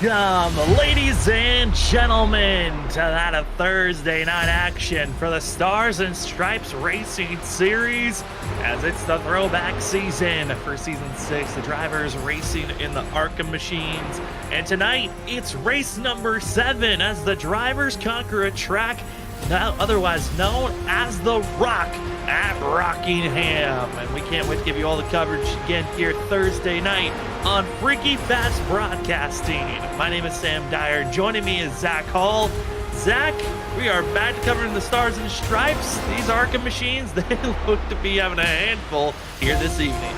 Welcome, ladies and gentlemen, to that of Thursday night action for the Stars and Stripes Racing Series, as it's the throwback season for Season 6, the drivers racing in the ARCA machines. And tonight, it's race number 7 as the drivers conquer a track now otherwise known as the Rock at Rockingham. And we can't wait to give you all the coverage again here Thursday night on Freaky Fast Broadcasting. My name is Sam Dyer. Joining me is Zach Hall. Zach, we are back to covering the Stars and Stripes. These ARCA machines, they look to be having a handful here this evening.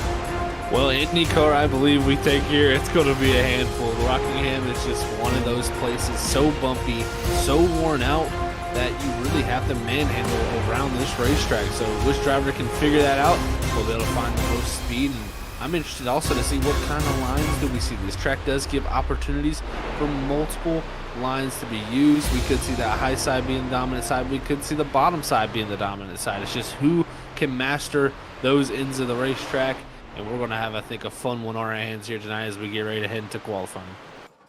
Well, any car I believe we take here, it's going to be a handful. Rockingham is just one of those places, so bumpy, so worn out, that you really have to manhandle around this racetrack. So which driver can figure that out will be able to find the most speed. And I'm interested also to see what kind of lines do we see. This track does give opportunities for multiple lines to be used. We could see that high side being the dominant side. We could see the bottom side being the dominant side. It's just who can master those ends of the racetrack. And we're going to have, I think, a fun one on our hands here tonight as we get ready to head into qualifying.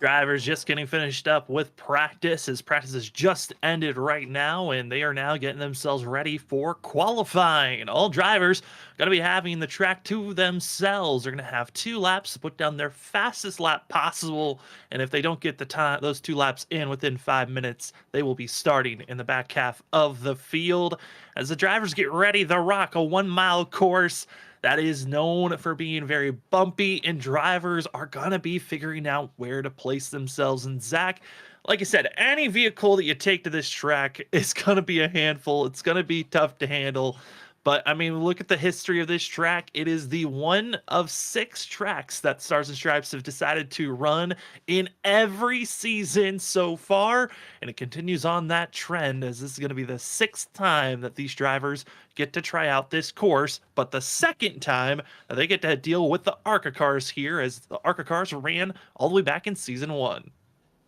Drivers just getting finished up with practice. His practice has just ended right now, and they are now getting themselves ready for qualifying. All drivers are going to be having the track to themselves. They're going to have 2 laps to put down their fastest lap possible, and if they don't get the time, those 2 laps in within 5 minutes, they will be starting in the back half of the field. As the drivers get ready, the Rock, a 1-mile course that is known for being very bumpy, and drivers are going to be figuring out where to place themselves. And Zach, like I said, any vehicle that you take to this track is going to be a handful. It's going to be tough to handle. But, I mean, look at the history of this track. It is the one of 6 tracks that Stars and Stripes have decided to run in every season so far. And it continues on that trend, as this is going to be the 6th time that these drivers get to try out this course, but the 2nd time that they get to deal with the ARCA cars here, as the ARCA cars ran all the way back in Season 1.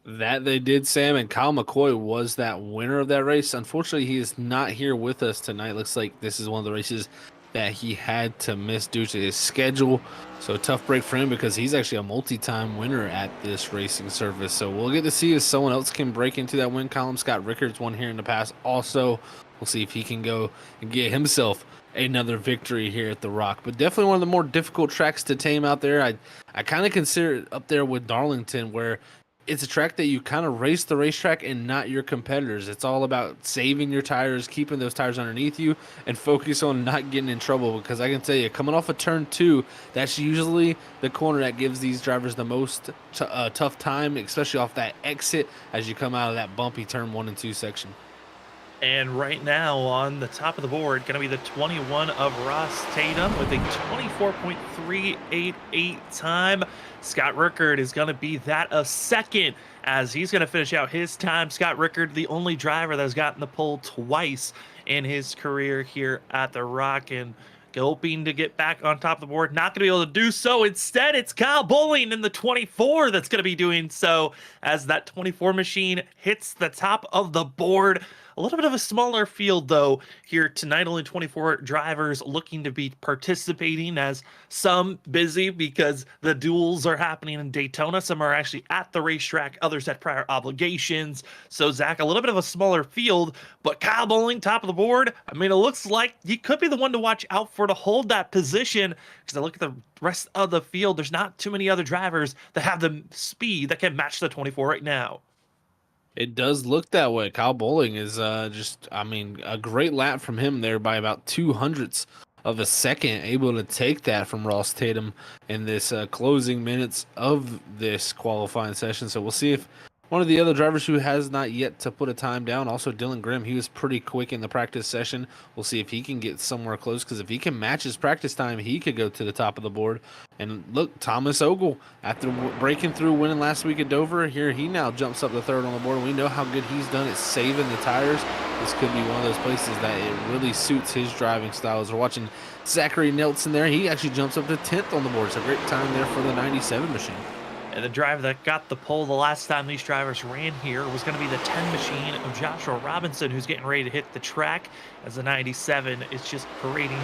That they did, Sam, and Kyle McCoy was that winner of that race. Unfortunately, he is not here with us tonight. Looks like this is one of the races that he had to miss due to his schedule. So a tough break for him because he's actually a multi-time winner at this racing service. So we'll get to see if someone else can break into that win column. Scott Rickards won here in the past also. We'll see if he can go and get himself another victory here at the Rock. But definitely one of the more difficult tracks to tame out there. I kind of consider it up there with Darlington, where it's a track that you kind of race the racetrack and not your competitors. It's all about saving your tires, keeping those tires underneath you, and focus on not getting in trouble. Because I can tell you, coming off of turn 2, that's usually the corner that gives these drivers the most tough time, especially off that exit as you come out of that bumpy turn 1 and 2 section. And right now on the top of the board, going to be the 21 of Ross Tatum with a 24.388 time. Scott Rickard is going to be that of 2nd as he's going to finish out his time. Scott Rickard, the only driver that's gotten the pole twice in his career here at the Rock, and hoping to get back on top of the board. Not going to be able to do so. Instead, it's Kyle Bowling in the 24 that's going to be doing so as that 24 machine hits the top of the board. A little bit of a smaller field, though, here tonight. Only 24 drivers looking to be participating, as some busy because the duels are happening in Daytona. Some are actually at the racetrack. Others had prior obligations. So, Zach, a little bit of a smaller field, but Kyle Bowling, top of the board. I mean, it looks like he could be the one to watch out for to hold that position, because I look at the rest of the field. There's not too many other drivers that have the speed that can match the 24 right now. It does look that way. Kyle Bowling is a great lap from him there by about 0.02 of a second, able to take that from Ross Tatum in this closing minutes of this qualifying session. So we'll see if one of the other drivers who has not yet to put a time down, also Dylan Grimm, he was pretty quick in the practice session. We'll see if he can get somewhere close, because if he can match his practice time, he could go to the top of the board. And look, Thomas Ogle, after breaking through, winning last week at Dover, here he now jumps up to 3rd on the board. We know how good he's done at saving the tires. This could be one of those places that it really suits his driving style. As we're watching Zachary Nelson there, he actually jumps up to 10th on the board. It's a great time there for the 97 machine. And the driver that got the pole the last time these drivers ran here was going to be the 10 machine of Joshua Robinson, who's getting ready to hit the track as the 97 is just parading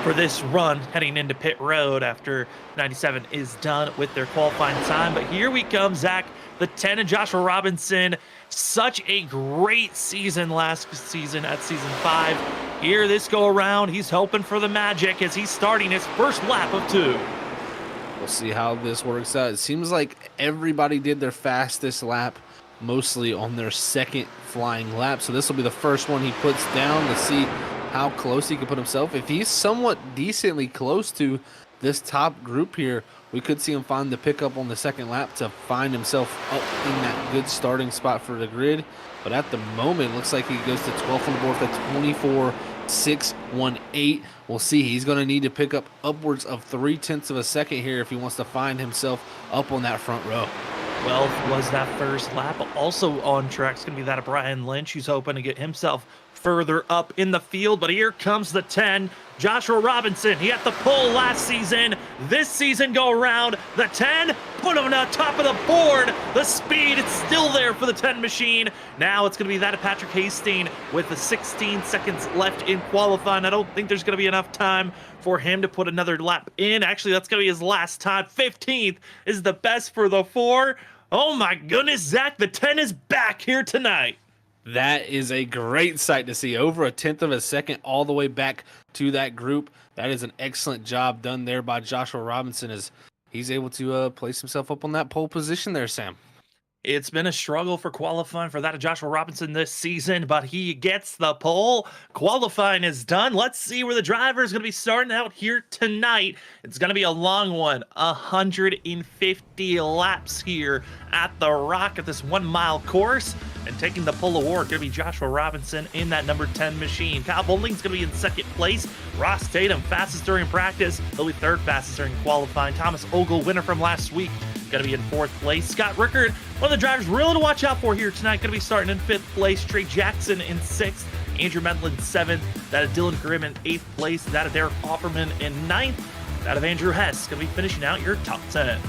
for this run heading into pit road after 97 is done with their qualifying time. But here we come, Zach, the 10 of Joshua Robinson. Such a great season last season at season 5. Here this go around, he's hoping for the magic as he's starting his first lap of 2. We'll see how this works out. It seems like everybody did their fastest lap mostly on their second flying lap. So this will be the first one he puts down to see how close he can put himself. If he's somewhat decently close to this top group here, we could see him find the pickup on the second lap to find himself up in that good starting spot for the grid. But at the moment, looks like he goes to 12th on the board for 24.618. We'll see. He's going to need to pick up upwards of 0.3 of a second here if he wants to find himself up on that front row. 12th was that first lap. Also on track is going to be that of Brian Lynch, who's hoping to get himself further up in the field. But here comes the 10, Joshua Robinson. He had the pole last season. This season go around, the 10, put him on the top of the board. The speed, it's still there for the 10 machine. Now it's going to be that of Patrick Hastings with the 16 seconds left in qualifying. I don't think there's going to be enough time for him to put another lap in. Actually, that's going to be his last time. 15th is the best for the 4. Oh my goodness, Zach, the 10 is back here tonight. That is a great sight to see. Over 1/10 of a second all the way back to that group. That is an excellent job done there by Joshua Robinson as he's able to place himself up on that pole position there, Sam. It's been a struggle for qualifying for that of Joshua Robinson this season, but he gets the pole. Qualifying is done. Let's see where the driver is going to be starting out here tonight. It's going to be a long one, 150 laps here at the Rock at this 1 mile course. And taking the pole award, going to be Joshua Robinson in that number 10 machine. Kyle Bowling's going to be in second place. Ross Tatum, fastest during practice. He'll be third fastest during qualifying. Thomas Ogle, winner from last week, going to be in fourth place. Scott Rickard, one of the drivers really to watch out for here tonight, going to be starting in fifth place. Trey Jackson in sixth. Andrew Medlin seventh. That of Dylan Grimm in eighth place. That of Derek Offerman in ninth. That of Andrew Hess going to be finishing out your top 10.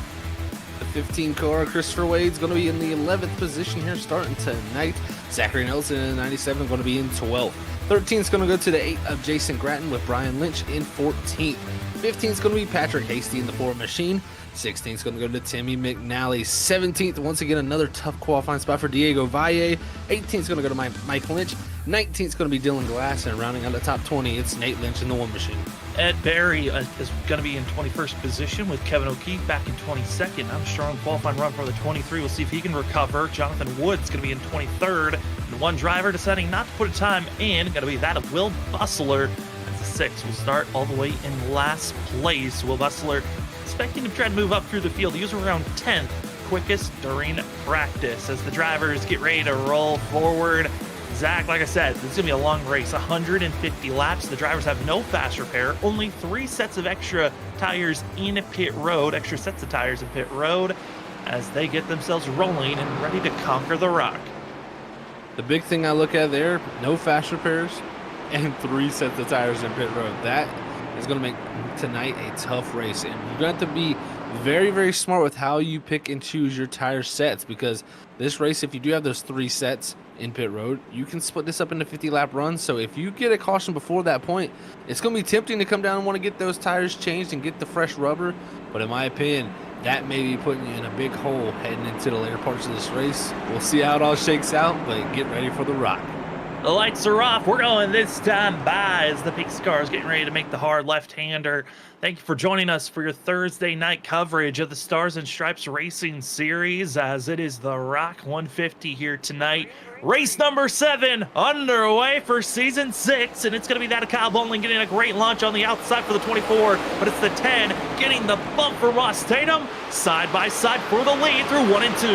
The 15 car, Christopher Wade's going to be in the 11th position here starting tonight. Zachary Nelson in the 97 going to be in 12th. 13th is going to go to the 8 of Jason Gratton with Brian Lynch in 14th. 15th is going to be Patrick Hasty in the 4 machine. 16th is going to go to Timmy McNally. 17th, once again, another tough qualifying spot for Diego Valle. 18th is going to go to Mike Lynch. 19th is going to be Dylan Glass, and rounding out the top 20, it's Nate Lynch in the 1 machine. Ed Barry is going to be in 21st position with Kevin O'Keefe back in 22nd. Not a strong qualifying run for the 23. We'll see if he can recover. Jonathan Wood's going to be in 23rd. And one driver deciding not to put a time in, going to be that of Will Bustler. As the 6 will start all the way in last place. Will Bustler expecting to try to move up through the field. He was around 10th quickest during practice. As the drivers get ready to roll forward, Zach, like I said, this is going to be a long race, 150 laps. The drivers have no fast repair, only 3 sets of extra tires in pit road, extra sets of tires in pit road, as they get themselves rolling and ready to conquer the Rock. The big thing I look at there, no fast repairs and 3 sets of tires in pit road. That is going to make tonight a tough race. And you're going to have to be very, very smart with how you pick and choose your tire sets, because this race, if you do have those 3 sets in pit road, you can split this up into 50-lap runs. So if you get a caution before that point, it's going to be tempting to come down and want to get those tires changed and get the fresh rubber. But in my opinion, that may be putting you in a big hole heading into the later parts of this race. We'll see how it all shakes out, but get ready for the Rock. The lights are off. We're going this time by as the Peaks car is getting ready to make the hard left-hander. Thank you for joining us for your Thursday night coverage of the Stars and Stripes Racing Series, as it is the Rock 150 here tonight. Race number 7 underway for season 6, and it's going to be that of Kyle Bowling getting a great launch on the outside for the 24, but it's the 10 getting the bump for Ross Tatum, side by side for the lead through 1 and 2.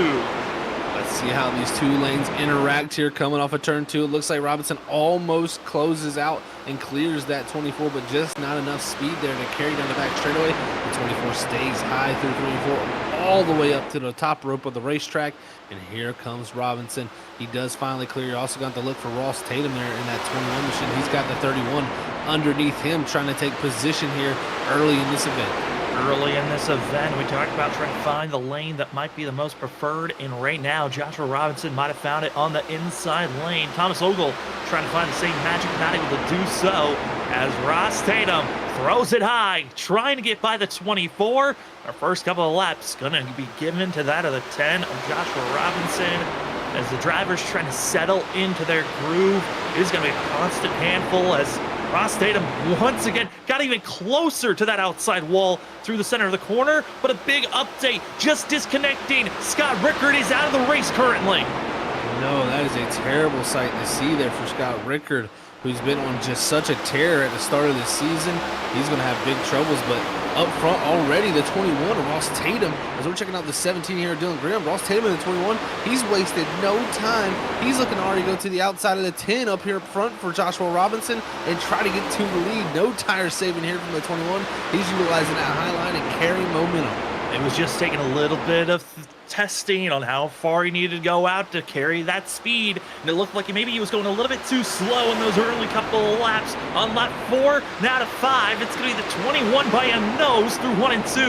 Let's see how these 2 lanes interact here coming off of turn 2. It looks like Robinson almost closes out and clears that 24, but just not enough speed there to carry down the back straightaway. The 24 stays high through 3 and 4 all the way up to the top rope of the racetrack. And here comes Robinson. He does finally clear. You also got to look for Ross Tatum there in that 21 machine. He's got the 31 underneath him, trying to take position here early in this event. Early in this event, we talked about trying to find the lane that might be the most preferred, and right now, Joshua Robinson might have found it on the inside lane. Thomas Ogle trying to find the same magic, not able to do so, as Ross Tatum throws it high, trying to get by the 24. Our first couple of laps gonna be given to that of the 10 of Joshua Robinson, as the drivers trying to settle into their groove. It is gonna be a constant handful as Ross Tatum once again got even closer to that outside wall through the center of the corner, but a big update, just disconnecting. Scott Rickard is out of the race currently. No, that is a terrible sight to see there for Scott Rickard, who's been on just such a tear at the start of the season. He's going to have big troubles, but up front already, the 21 of Ross Tatum, as we're checking out the 17 here, Dylan Graham, Ross Tatum in the 21, he's wasted no time. He's looking to already go to the outside of the 10 up here up front for Joshua Robinson and try to get to the lead. No tire saving here from the 21. He's utilizing that high line and carrying momentum. It was just taking a little bit of testing on how far he needed to go out to carry that speed, and it looked like maybe he was going a little bit too slow in those early couple of laps. On lap 4, now to 5, it's going to be the 21 by a nose through 1 and 2,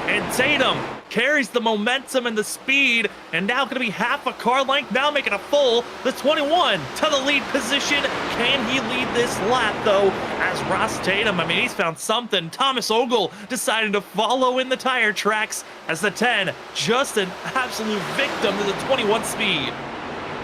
and Tatum carries the momentum and the speed, and now going to be half a car length, now making a full. The 21 to the lead position. Can he lead this lap, though, as Ross Tatum, I mean, he's found something. Thomas Ogle decided to follow in the tire tracks as the 10, just an absolute victim to the 21 speed.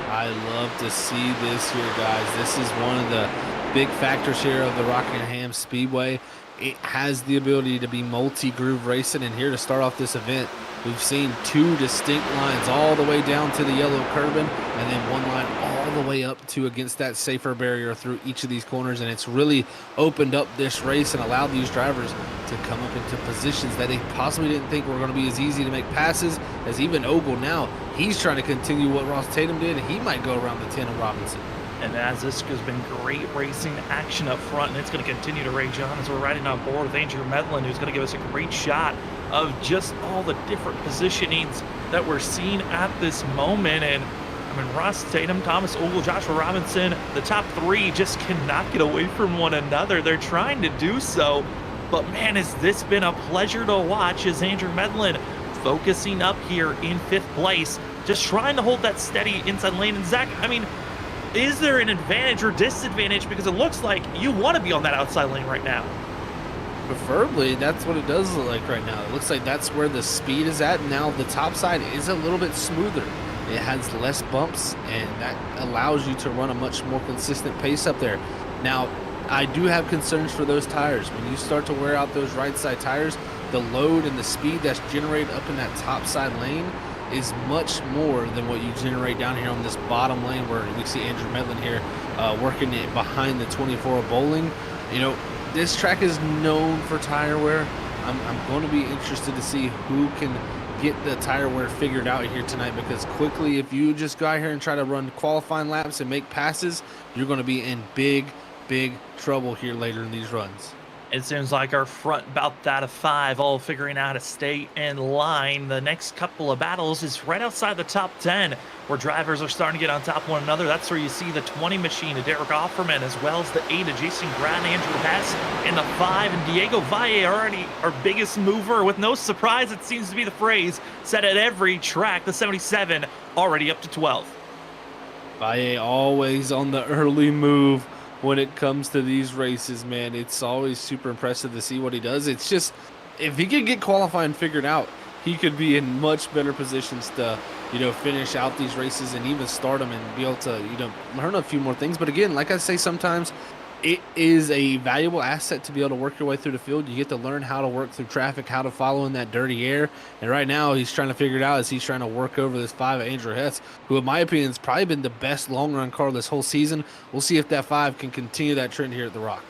I love to see this here, guys. This is one of the big factors here of the Rockingham Speedway. It has the ability to be multi-groove racing, and here to start off this event, we've seen 2 distinct lines all the way down to the yellow curbing, and then 1 line all the way up to against that safer barrier through each of these corners, and it's really opened up this race and allowed these drivers to come up into positions that they possibly didn't think were going to be as easy to make passes. As even Ogle now, he's trying to continue what Ross Tatum did, and he might go around the 10 of Robinson. And as this has been great racing action up front, and it's going to continue to rage on as we're riding on board with Andrew Medlin, who's going to give us a great shot of just all the different positionings that we're seeing at this moment. And I mean, Ross Tatum, Thomas Ogle, Joshua Robinson, the top 3 just cannot get away from one another. They're trying to do so, but man, has this been a pleasure to watch as Andrew Medlin focusing up here in 5th place, just trying to hold that steady inside lane. And Zach, I mean, is there an advantage or disadvantage? Because it looks like you want to be on that outside lane right now. Preferably, that's what it does look like right now. It looks like that's where the speed is at. Now the top side is a little bit smoother. It has less bumps, and that allows you to run a much more consistent pace up there. Now, I do have concerns for those tires. When you start to wear out those right side tires, the load and the speed that's generated up in that top side lane is much more than what you generate down here on this bottom lane, where we see Andrew Medlin here working it behind the 24 of Bowling. You know, this track is known for tire wear. I'm going to be interested to see who can get the tire wear figured out here tonight, because quickly, if you just go out here and try to run qualifying laps and make passes, you're going to be in big trouble here later in these runs. It seems like our front about that of 5, all figuring out how to stay in line. The next couple of battles is right outside the top 10, where drivers are starting to get on top of one another. That's where you see the 20 machine of Derek Offerman, as well as the 8 of Jason Grant, Andrew Hess, and the 5 and Diego Valle, already our biggest mover. With no surprise, it seems to be the phrase said at every track. The 77 already up to 12th. Valle always on the early move when it comes to these races, man. It's always super impressive to see what he does. It's just, if he can get qualifying figured out, he could be in much better positions to, you know, finish out these races and even start them and be able to, you know, learn a few more things. But again, like I say, sometimes it is a valuable asset to be able to work your way through the field. You get to learn how to work through traffic, how to follow in that dirty air. And right now, he's trying to figure it out as he's trying to work over this 5 of Andrew Hess, who in my opinion has probably been the best long run car this whole season. We'll see if that 5 can continue that trend here at the Rock.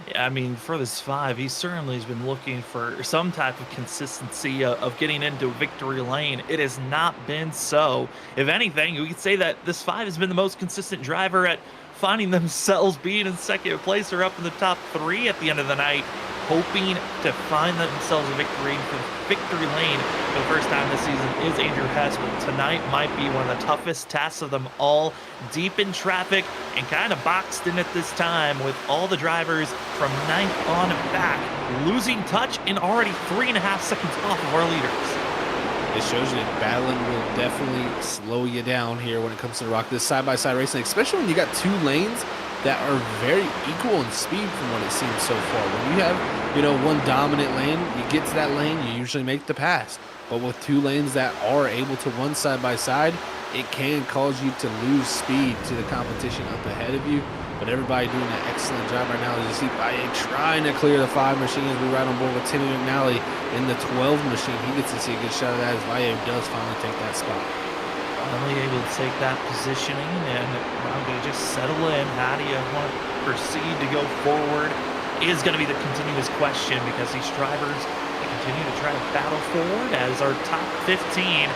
Yeah, I mean, for this 5, he certainly has been looking for some type of consistency of getting into victory lane. It has not been so. If anything, we could say that this 5 has been the most consistent driver at finding themselves being in second place or up in the top 3 at the end of the night. hoping to find themselves a victory for victory lane for the first time this season is Andrew Hess, but tonight might be one of the toughest tasks of them all. Deep in traffic and kind of boxed in at this time with all the drivers from 9th on back, losing touch and already 3.5 seconds off of our leaders. It shows you that battling will definitely slow you down here when it comes to rock this side-by-side racing, especially when you got 2 lanes that are very equal in speed from what it seems so far. When you have, you know, one dominant lane, you get to that lane, you usually make the pass. But with 2 lanes that are able to run side by side, it can cause you to lose speed to the competition up ahead of you. But everybody doing an excellent job right now. As you see, Valle trying to clear the 5 machine as we ride on board with Timmy McNally in the 12 machine. He gets to see a good shot of that as Valle does finally take that spot. Finally able to take that positioning, and well, they just settle in. How do you want to proceed to go forward is going to be the continuous question, because these drivers, they continue to try to battle forward as our top 15,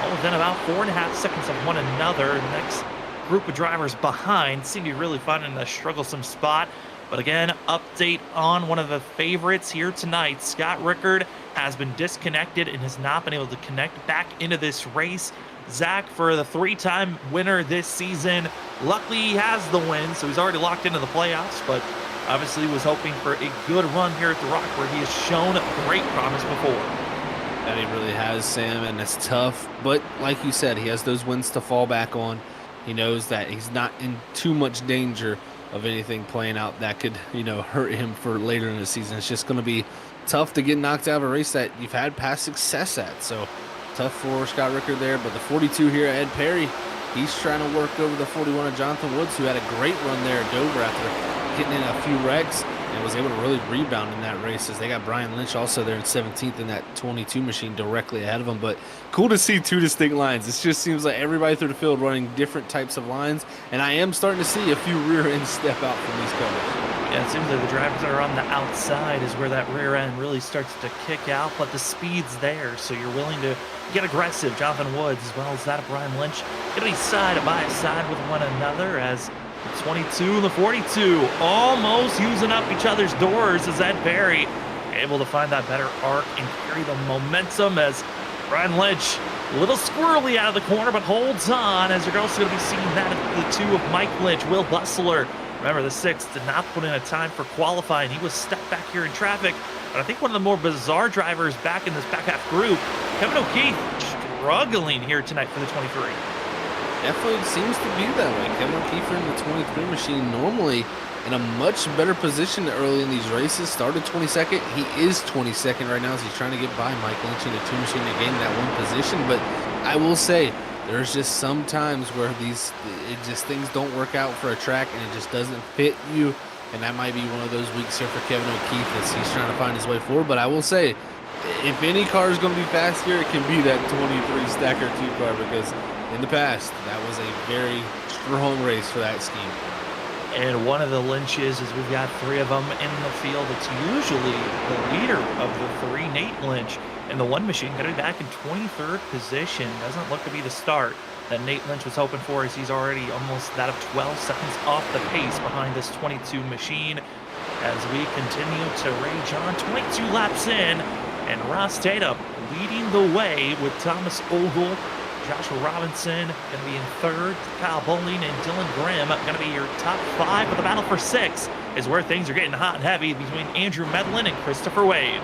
all within about 4.5 seconds of one another. The next group of drivers behind seem to be really finding a strugglesome spot. But again, update on one of the favorites here tonight. Scott Rickard has been disconnected and has not been able to connect back into this race. Zach, for the 3-time winner this season, luckily he has the win, so he's already locked into the playoffs, but obviously was hoping for a good run here at the Rock, where he has shown great promise before. That he really has, Sam, and it's tough. But like you said, he has those wins to fall back on. He knows that he's not in too much danger of anything playing out that could, you know, hurt him for later in the season. It's just going to be tough to get knocked out of a race that you've had past success at. So tough for Scott Rickard there. But the 42 here, Ed Perry, he's trying to work over the 41 of Jonathan Woods, who had a great run there at Dover after getting in a few wrecks and was able to really rebound in that race, as they got Brian Lynch also there in 17th in that 22 machine directly ahead of him. But cool to see 2 distinct lines. It just seems like everybody through the field running different types of lines, and I am starting to see a few rear ends step out from these cars. Yeah, it seems like the drivers that are on the outside is where that rear end really starts to kick out, but the speed's there, so you're willing to get aggressive. Jonathan Woods, as well as that of Brian Lynch, going to be side by side with one another, as the 22 and the 42 almost using up each other's doors, as Ed Perry able to find that better arc and carry the momentum, as Brian Lynch a little squirrely out of the corner, but holds on, as you're also going to be seeing that at the 2 of Mike Lynch. Will Bustler, remember, the 6th, did not put in a time for qualifying. He was stuck back here in traffic. But I think one of the more bizarre drivers back in this back half group, Kevin O'Keefe, struggling here tonight for the 23. Definitely seems to be that way. Kevin O'Keefe in the 23 machine, normally in a much better position early in these races. Started 22nd. He is 22nd right now as he's trying to get by Mike Lynch in the 2 machine to gain that 1 position. But I will say, there's just some times where things don't work out for a track and it just doesn't fit you. And that might be one of those weeks here for Kevin O'Keefe as he's trying to find his way forward. But I will say, if any car is going to be fast here, it can be that 23 Stacker 2 car, because in the past, that was a very strong race for that scheme. And one of the Lynches is we've got 3 of them in the field. It's usually the leader of the 3, Nate Lynch. And the 1 machine going to be back in 23rd position. Doesn't look to be the start that Nate Lynch was hoping for, as he's already almost that of 12 seconds off the pace behind this 22 machine. As we continue to rage on, 22 laps in, and Ross Tatum leading the way with Thomas Ogle. Joshua Robinson going to be in 3rd. Kyle Bowling and Dylan Grimm going to be your top 5, but the battle for 6 is where things are getting hot and heavy between Andrew Medlin and Christopher Wade.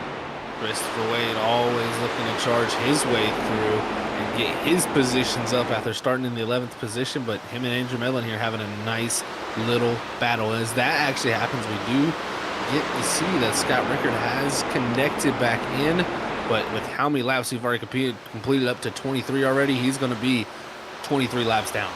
Christopher Wade always looking to charge his way through and get his positions up after starting in the 11th position, but him and Andrew Medlin here having a nice little battle. As that actually happens, we do get to see that Scott Rickard has connected back in, but with how many laps he's already completed up to 23 already, he's going to be 23 laps down.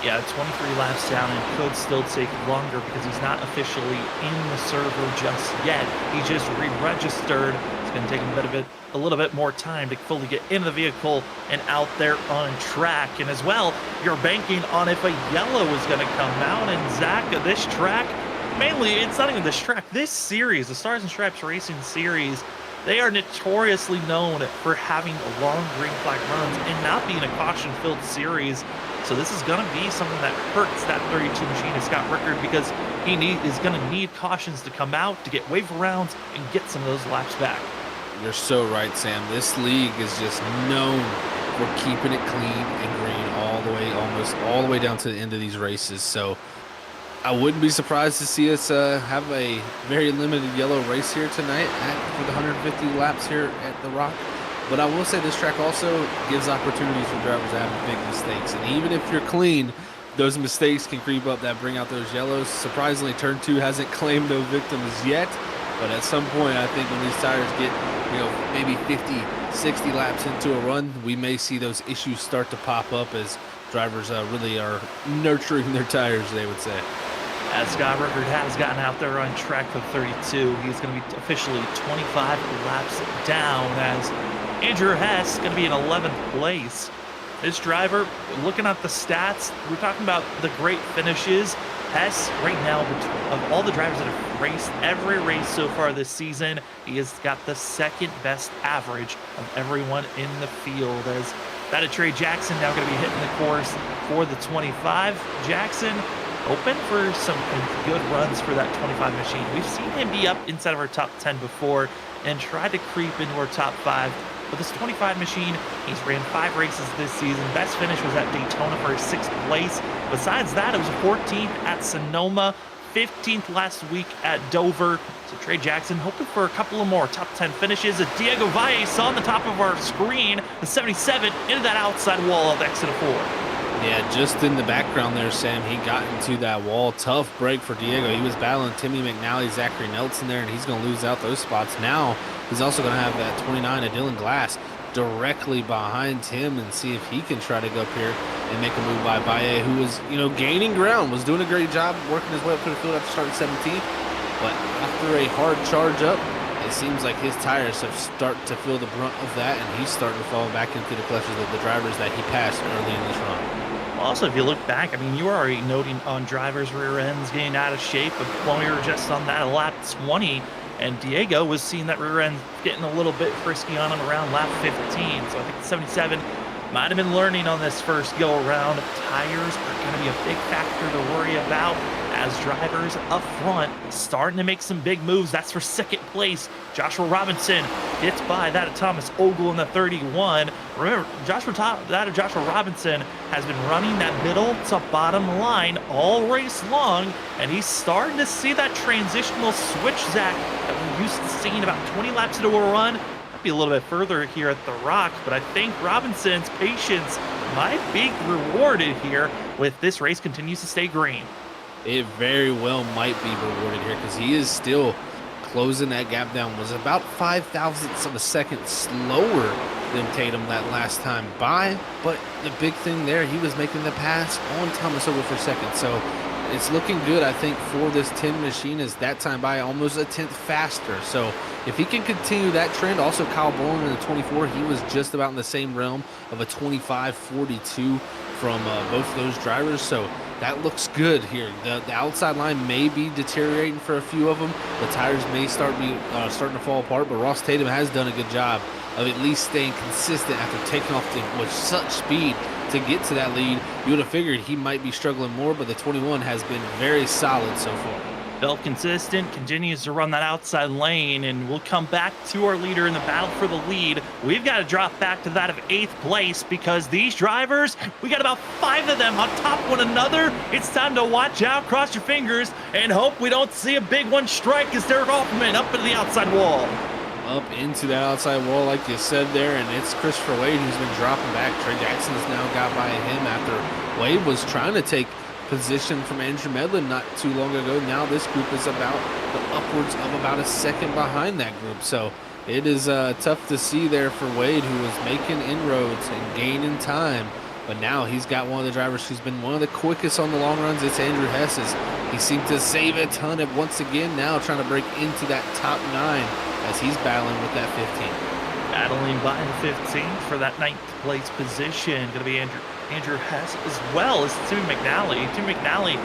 Yeah, 23 laps down, and could still take longer because he's not officially in the server just yet. He just re-registered. It's going to take him a little bit more time to fully get in the vehicle and out there on track. And as well, you're banking on if a yellow is going to come out. And Zach, this track, mainly, it's not even this track, this series, the Stars and Stripes Racing Series, they are notoriously known for having long green flag runs and not being a caution-filled series. So this is going to be something that hurts that 32 machine of Scott Rickard, because he is going to need cautions to come out to get wave rounds and get some of those laps back. You're so right, Sam. This league is just known for keeping it clean and green almost all the way down to the end of these races. So I wouldn't be surprised to see us have a very limited yellow race here tonight for the 150 laps here at the Rock. But I will say this track also gives opportunities for drivers to have big mistakes. And even if you're clean, those mistakes can creep up that bring out those yellows. Surprisingly, Turn 2 hasn't claimed no victims yet. But at some point, I think when these tires get, maybe 50, 60 laps into a run, we may see those issues start to pop up as drivers really are nurturing their tires, they would say. As Scott Rickard has gotten out there on track for 32, he's going to be officially 25 laps down, as Andrew Hess going to be in 11th place. This driver, looking at the stats, we're talking about the great finishes. Hess, right now, of all the drivers that have raced every race so far this season, he has got the second best average of everyone in the field. As that is Trey Jackson now going to be hitting the course for the 25. Jackson open for some good runs for that 25 machine. We've seen him be up inside of our top 10 before and tried to creep into our top 5. With this 25 machine, he's ran 5 races this season. Best finish was at Daytona for his 6th place. Besides that, it was a 14th at Sonoma, 15th last week at Dover. So Trey Jackson hoping for a couple of more top 10 finishes. Diego Valles on the top of our screen, the 77 into that outside wall of the exit of 4. Yeah, just in the background there, Sam, he got into that wall. Tough break for Diego. He was battling Timmy McNally, Zachary Nelson there, and he's going to lose out those spots. Now he's also going to have that 29 of Dylan Glass directly behind him, and see if he can try to go up here and make a move by Baye, who was, gaining ground, was doing a great job working his way up to the field after starting 17th. But after a hard charge up, it seems like his tires have started to feel the brunt of that, and he's starting to fall back into the clutches of the drivers that he passed early in this run. Also, if you look back, you were already noting on drivers' rear ends getting out of shape, but when we were just on that lap 20, and Diego was seeing that rear end getting a little bit frisky on him around lap 15. So I think the 77 might have been learning on this first go-around. Tires are going to be a big factor to worry about, as drivers up front starting to make some big moves. That's for 2nd place. Joshua Robinson gets by that of Thomas Ogle in the 31. Remember, Joshua Robinson has been running that middle to bottom line all race long, and he's starting to see that transitional switch, Zach, that we're used to seeing about 20 laps into a run. Might be a little bit further here at the Rock, but I think Robinson's patience might be rewarded here with this race continues to stay green. It very well might be rewarded here, because he is still closing that gap down. Was about 5 thousandths of a second slower than Tatum that last time by, but the big thing there, he was making the pass on Thomas Ogle for 2nd. So it's looking good, I think, for this 10 machine, as that time by almost a 10th faster. So if he can continue that trend, also Kyle Bourne in the 24, he was just about in the same realm of a 25.42 from both those drivers. So that looks good here. The outside line may be deteriorating for a few of them. The tires may starting to fall apart, but Ross Tatum has done a good job of at least staying consistent after taking off with such speed to get to that lead. You would have figured he might be struggling more, but the 21 has been very solid so far. Felt consistent, continues to run that outside lane, and we'll come back to our leader in the battle for the lead. We've got to drop back to that of 8th place, because these drivers, we got about 5 of them on top of one another. It's time to watch out, cross your fingers, and hope we don't see a big one strike as Derek Hoffman up into the outside wall. Up into that outside wall, like you said there, and it's Christopher Wade who's been dropping back. Trey Jackson has now got by him after Wade was trying to take position from Andrew Medlin not too long ago. Now this group is about upwards of about a second behind that group. So it is tough to see there for Wade, who was making inroads and gaining time. But now he's got one of the drivers who's been one of the quickest on the long runs. It's Andrew Hess's. He seemed to save a ton of once again now trying to break into that top 9 as he's battling with that 15. Battling by the 15th for that 9th place position. Going to be Andrew Hess, as well as Timmy McNally. Timmy McNally,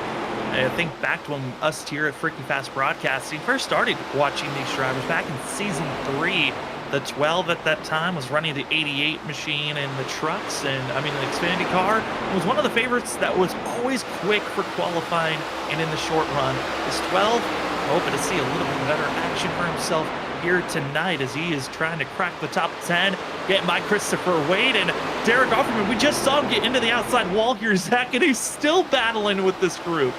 I think back to when us here at Freaking Fast Broadcasting first started watching these drivers back in season 3. The 12 at that time was running the 88 machine in the trucks, and I mean, an Xfinity car. It was one of the favorites that was always quick for qualifying and in the short run. This 12, hoping to see a little bit better action for himself here tonight as he is trying to crack the top 10, getting by Christopher Wade and Derek Offerman. We just saw him get into the outside wall here, Zach, and he's still battling with this group.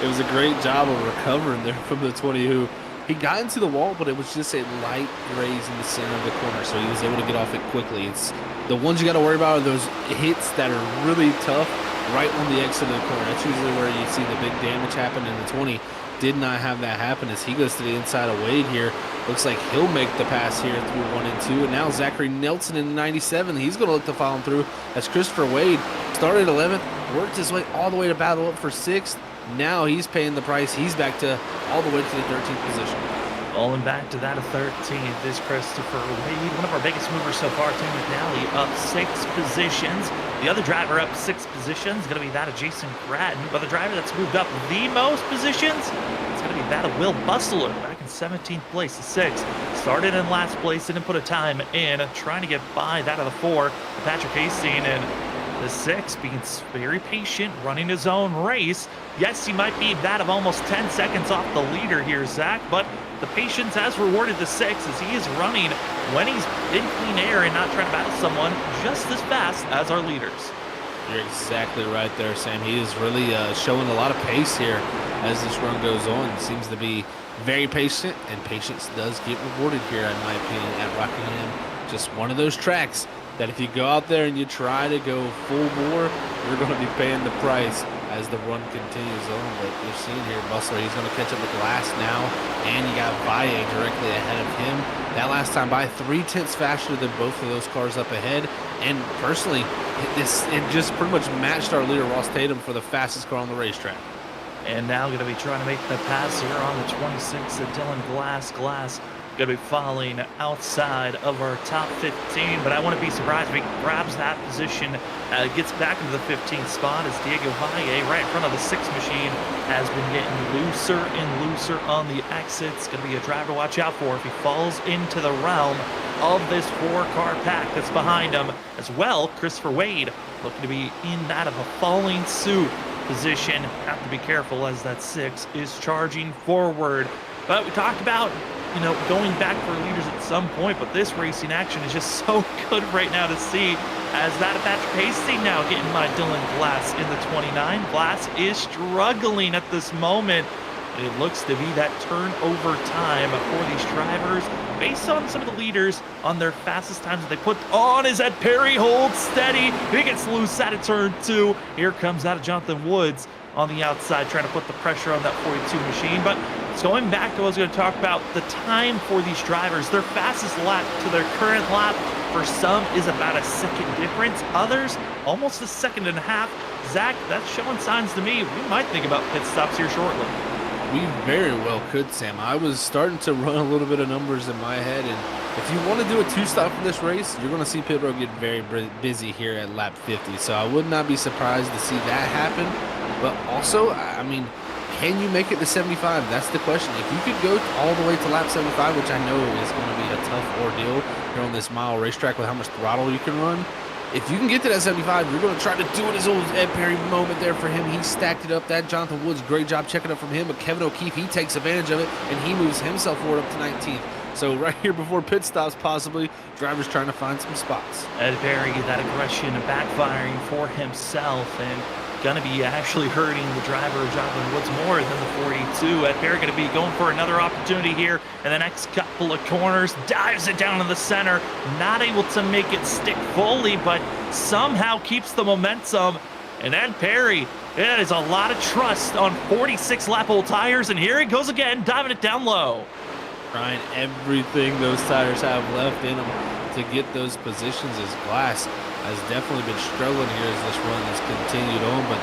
It was a great job of recovering there from the 20 who he got into the wall, but it was just a light graze in the center of the corner, so he was able to get off it quickly. It's the ones you got to worry about are those hits that are really tough right on the exit of the corner. That's usually where you see the big damage happen, and the 20 did not have that happen as he goes to the inside of Wade here. Looks like he'll make the pass here through 1 and 2, and now Zachary Nelson in 97. He's going to look to follow him through. That's Christopher Wade. Started 11th, worked his way all the way to battle up for 6th. Now he's paying the price. He's back to all the way to the 13th position. Falling back to that of 13th is Christopher Wade, one of our biggest movers so far. Tim McNally up 6 positions. The other driver up 6 positions is going to be that of Jason Gratton. But the driver that's moved up the most positions is going to be that of Will Bustler, back in 17th place to 6th. Started in last place, didn't put a time in, trying to get by that of the 4, Patrick Hastings, and the 6 being very patient, running his own race. Yes, he might be that of almost 10 seconds off the leader here, Zach, but the patience has rewarded the 6 as he is running when he's in clean air and not trying to battle someone just as fast as our leaders. You're exactly right there, Sam. He is really showing a lot of pace here as this run goes on. He seems to be very patient, and patience does get rewarded here, in my opinion, at Rockingham. Just one of those tracks that if you go out there and you try to go full bore, you're going to be paying the price as the run continues on. But you're seeing here, Bustler, he's going to catch up with Glass now, and you got Valle directly ahead of him. That last time by 3/10 faster than both of those cars up ahead. And personally, it just pretty much matched our leader, Ross Tatum, for the fastest car on the racetrack. And now going to be trying to make the pass here on the 26th of Dylan Glass. Glass going to be falling outside of our top 15, but I wouldn't be surprised if he grabs that position, gets back into the 15th spot as Diego Valle, right in front of the 6 machine, has been getting looser and looser on the exits. Going to be a driver to watch out for if he falls into the realm of this 4-car pack that's behind him. As well, Christopher Wade looking to be in that of a falling suit position. Have to be careful as that 6 is charging forward. But we talked about, you know, going back for leaders at some point, but this racing action is just so good right now to see as that of Patrick Hastings now getting by Dylan Glass in the 29. Glass is struggling at this moment. It looks to be that turnover time for these drivers based on some of the leaders on their fastest times that they put on. Is that Perry holds steady? He gets loose out of turn 2. Here comes out of Jonathan Woods on the outside trying to put the pressure on that 42 machine. But it's going back to what I was going to talk about, the time for these drivers. Their fastest lap to their current lap for some is about a second difference. Others, almost a second and a half. Zach, that's showing signs to me we might think about pit stops here shortly. We very well could, Sam. I was starting to run a little bit of numbers in my head, and if you want to do a 2-stop for this race, you're going to see pit road get very busy here at lap 50. So I would not be surprised to see that happen. But also, I mean, can you make it to 75? That's the question. If you could go all the way to lap 75, which I know is going to be a tough ordeal here on this mile racetrack with how much throttle you can run, if you can get to that 75, you're going to try to do it as old Ed Perry moment there for him. He stacked it up. That Jonathan Woods, great job checking up from him. But Kevin O'Keefe, he takes advantage of it, and he moves himself forward up to 19th. So right here before pit stops, possibly, drivers trying to find some spots. Ed Perry, that aggression backfiring for himself and going to be actually hurting the driver of Jonathan Woods more than the 42. Ed Perry going to be going for another opportunity here in the next couple of corners. Dives it down in the center. Not able to make it stick fully, but somehow keeps the momentum. And Ed Perry, it is a lot of trust on 46 lap old tires. And here he goes again, diving it down low. Trying everything those tires have left in them to get those positions as Glass has definitely been struggling here as this run has continued on, but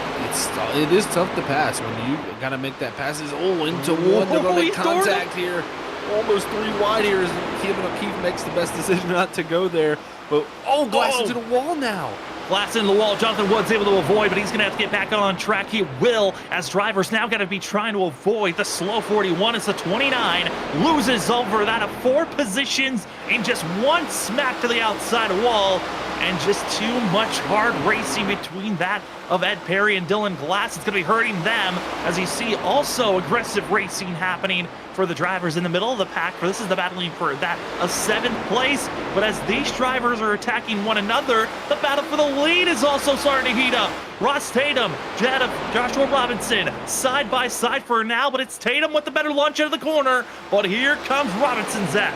it is tough to pass when you got to make that passes. Oh, into one, they're going to make contact here. Almost 3 wide here as Kevin O'Keefe makes the best decision not to go there. But, oh, Glass into the wall now. Glass into the wall. Jonathan Wood's able to avoid, but he's going to have to get back on track. He will, as drivers now got to be trying to avoid the slow 41 as the 29 loses over that of 4 positions in just one smack to the outside wall. And just too much hard racing between that of Ed Perry and Dylan Glass. It's going to be hurting them, as you see also aggressive racing happening for the drivers in the middle of the pack. For this is the battling for that a 7th place. But as these drivers are attacking one another, the battle for the lead is also starting to heat up. Ross Tatum, Joshua Robinson, side by side for now, but it's Tatum with the better launch out of the corner. But here comes Robinson, Zach.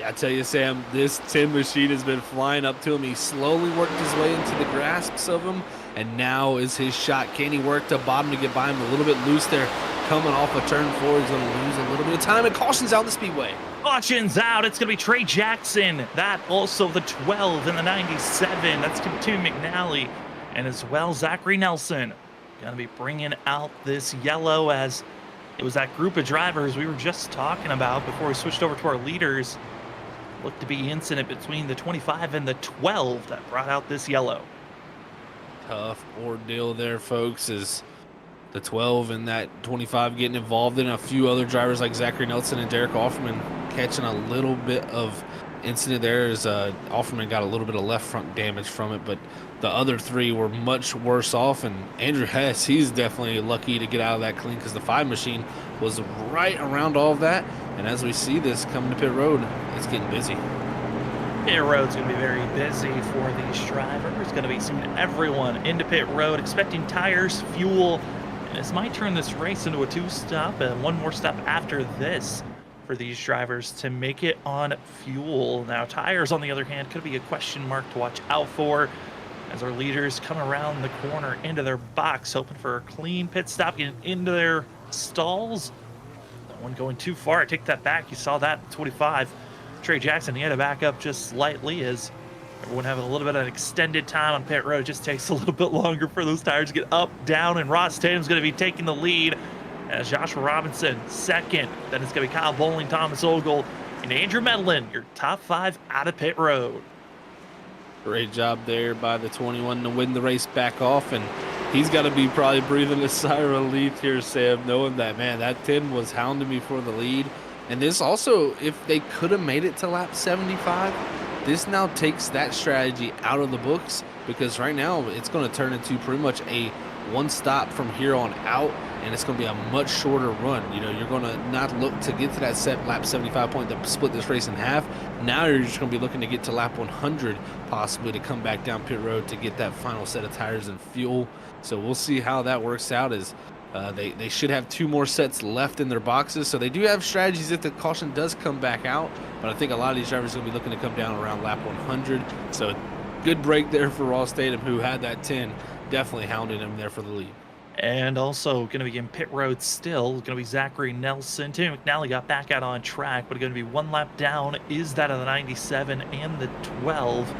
I tell you, Sam, this 10 machine has been flying up to him. He slowly worked his way into the grasps of him, and now is his shot. Can he work to bottom to get by him? A little bit loose there. Coming off a turn 4, he's going to lose a little bit of time, and caution's out the speedway. Caution's out. It's going to be Trey Jackson. That also the 12 and the 97. That's Tim McNally. And as well, Zachary Nelson. Going to be bringing out this yellow, as it was that group of drivers we were just talking about before we switched over to our leaders. Looked to be incident between the 25 and the 12 that brought out this yellow. Tough ordeal there, folks, is the 12 and that 25 getting involved in a few other drivers like Zachary Nelson and Derek Offerman catching a little bit of incident there, as Offerman got a little bit of left front damage from it, but the other 3 were much worse off. And Andrew Hess, he's definitely lucky to get out of that clean, because the 5 machine was right around all of that. And as we see this coming to pit road, it's getting busy. Pit road's going to be very busy for these drivers. Going to be seeing everyone into pit road, expecting tires, fuel. And this might turn this race into a 2-stop and one more stop after this for these drivers to make it on fuel. Now, tires, on the other hand, could be a question mark to watch out for, as our leaders come around the corner into their box, hoping for a clean pit stop, getting into their stalls. No one going too far. I take that back. You saw that 25. Trey Jackson, he had to back up just slightly, as everyone having a little bit of an extended time on pit road. It just takes a little bit longer for those tires to get up, down, and Ross Tatum's going to be taking the lead, as Joshua Robinson second. Then it's going to be Kyle Bowling, Thomas Ogle, and Andrew Medlin, your top 5 out of pit road. Great job there by the 21 to win the race back off, and he's got to be probably breathing a sigh of relief here, Sam, knowing that, man, that 10 was hounding me for the lead. And this also, if they could have made it to lap 75, this now takes that strategy out of the books, because right now it's going to turn into pretty much a 1-stop from here on out, and it's going to be a much shorter run. You know, you're going to not look to get to that lap 75 point to split this race in half. Now you're just going to be looking to get to lap 100 possibly to come back down pit road to get that final set of tires and fuel. So we'll see how that works out, as they should have 2 more sets left in their boxes. So they do have strategies if the caution does come back out, but I think a lot of these drivers are going to be looking to come down around lap 100. So good break there for Ross Tatum, who had that 10, definitely hounding him there for the lead. And also going to be in pit road still, going to be Zachary Nelson. Tim McNally got back out on track, but going to be 1 lap down is that of the 97 and the 12.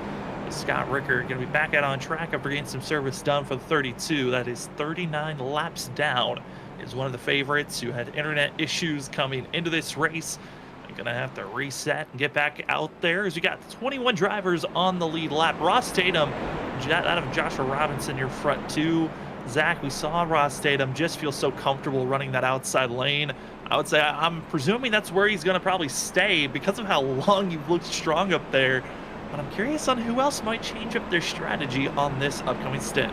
Scott Ricker going to be back out on track after getting some service done for the 32. That is 39 laps down. Is one of the favorites who had internet issues coming into this race. They're going to have to reset and get back out there, as we got 21 drivers on the lead lap. Ross Tatum, out of Joshua Robinson, your front 2. Zach, we saw Ross Tatum just feel so comfortable running that outside lane. I would say I'm presuming that's where he's going to probably stay because of how long you've looked strong up there. But I'm curious on who else might change up their strategy on this upcoming stint.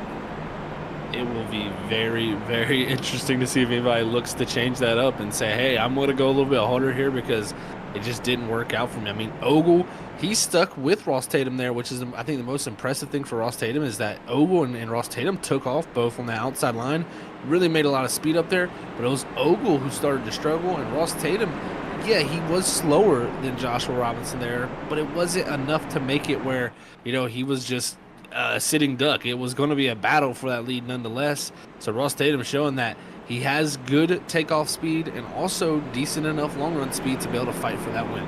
It will be very, very interesting to see if anybody looks to change that up and say, hey, I'm going to go a little bit harder here, because it just didn't work out for me. I mean, Ogle, he stuck with Ross Tatum there, which is, I think, the most impressive thing for Ross Tatum is that Ogle and Ross Tatum took off both on the outside line, really made a lot of speed up there. But it was Ogle who started to struggle, and Ross Tatum, yeah, he was slower than Joshua Robinson there, but it wasn't enough to make it where, you know, he was just a sitting duck. It was going to be a battle for that lead nonetheless. So Ross Tatum showing that he has good takeoff speed and also decent enough long run speed to be able to fight for that win.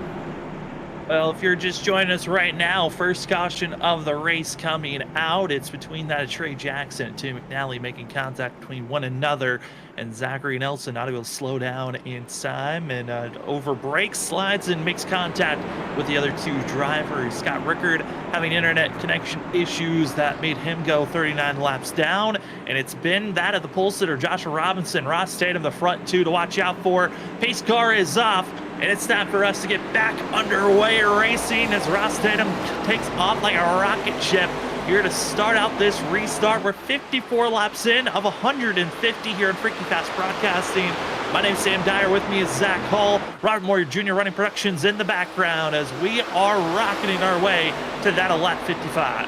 Well, if you're just joining us right now, first caution of the race coming out. It's between that of Trey Jackson and Tim McNally making contact between one another, and Zachary Nelson not able to slow down in time and over brakes, slides, and makes contact with the other two drivers. Scott Rickard having internet connection issues that made him go 39 laps down, and it's been that of the pole sitter Joshua Robinson. Ross Tatum, the front two to watch out for. Pace car is off. And it's time for us to get back underway racing as Ross Tatum takes off like a rocket ship here to start out this restart. We're 54 laps in of 150 here in Freaky Fast Broadcasting. My name's Sam Dyer. With me is Zach Hall. Robert Moyer Jr. running productions in the background as we are rocketing our way to that of lap 55.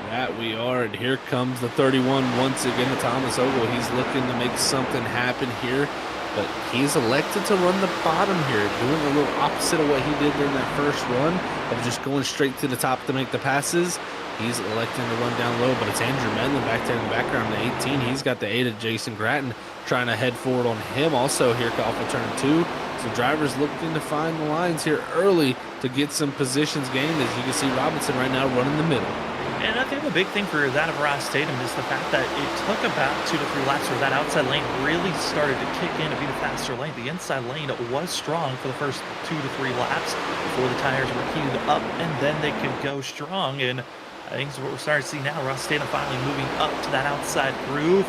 That we are, and here comes the 31 once again to Thomas Ogle. He's looking to make something happen here, but he's elected to run the bottom here, doing a little opposite of what he did during that first run of just going straight to the top to make the passes. He's electing to run down low, but it's Andrew Medlin back there in the background, the 18. He's got the 8 of Jason Gratton trying to head forward on him also here off of turn 2. So drivers looking to find the lines here early to get some positions gained. As you can see, Robinson right now running the middle. And I think the big thing for that of Ross Tatum is the fact that it took about 2 to 3 laps where that outside lane really started to kick in to be the faster lane. The inside lane was strong for the first 2 to 3 laps before the tires were heated up, and then they could go strong. And I think that's what we're starting to see now. Ross Tatum finally moving up to that outside groove.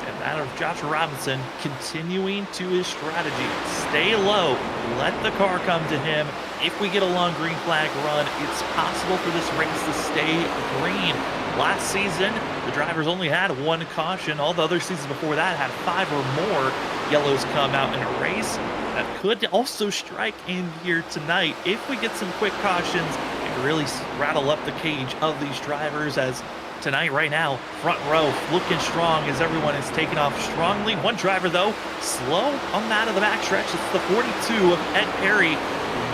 And that of Joshua Robinson continuing to his strategy. Stay low, let the car come to him. If we get a long green flag run, it's possible for this race to stay green. Last season, the drivers only had 1 caution. All the other seasons before that had 5 or more yellows come out in a race. That could also strike in here tonight if we get some quick cautions and really rattle up the cage of these drivers. As tonight, right now, front row looking strong as everyone is taking off strongly. One driver, though, slow on that of the backstretch. It's the 42 of Ed Perry.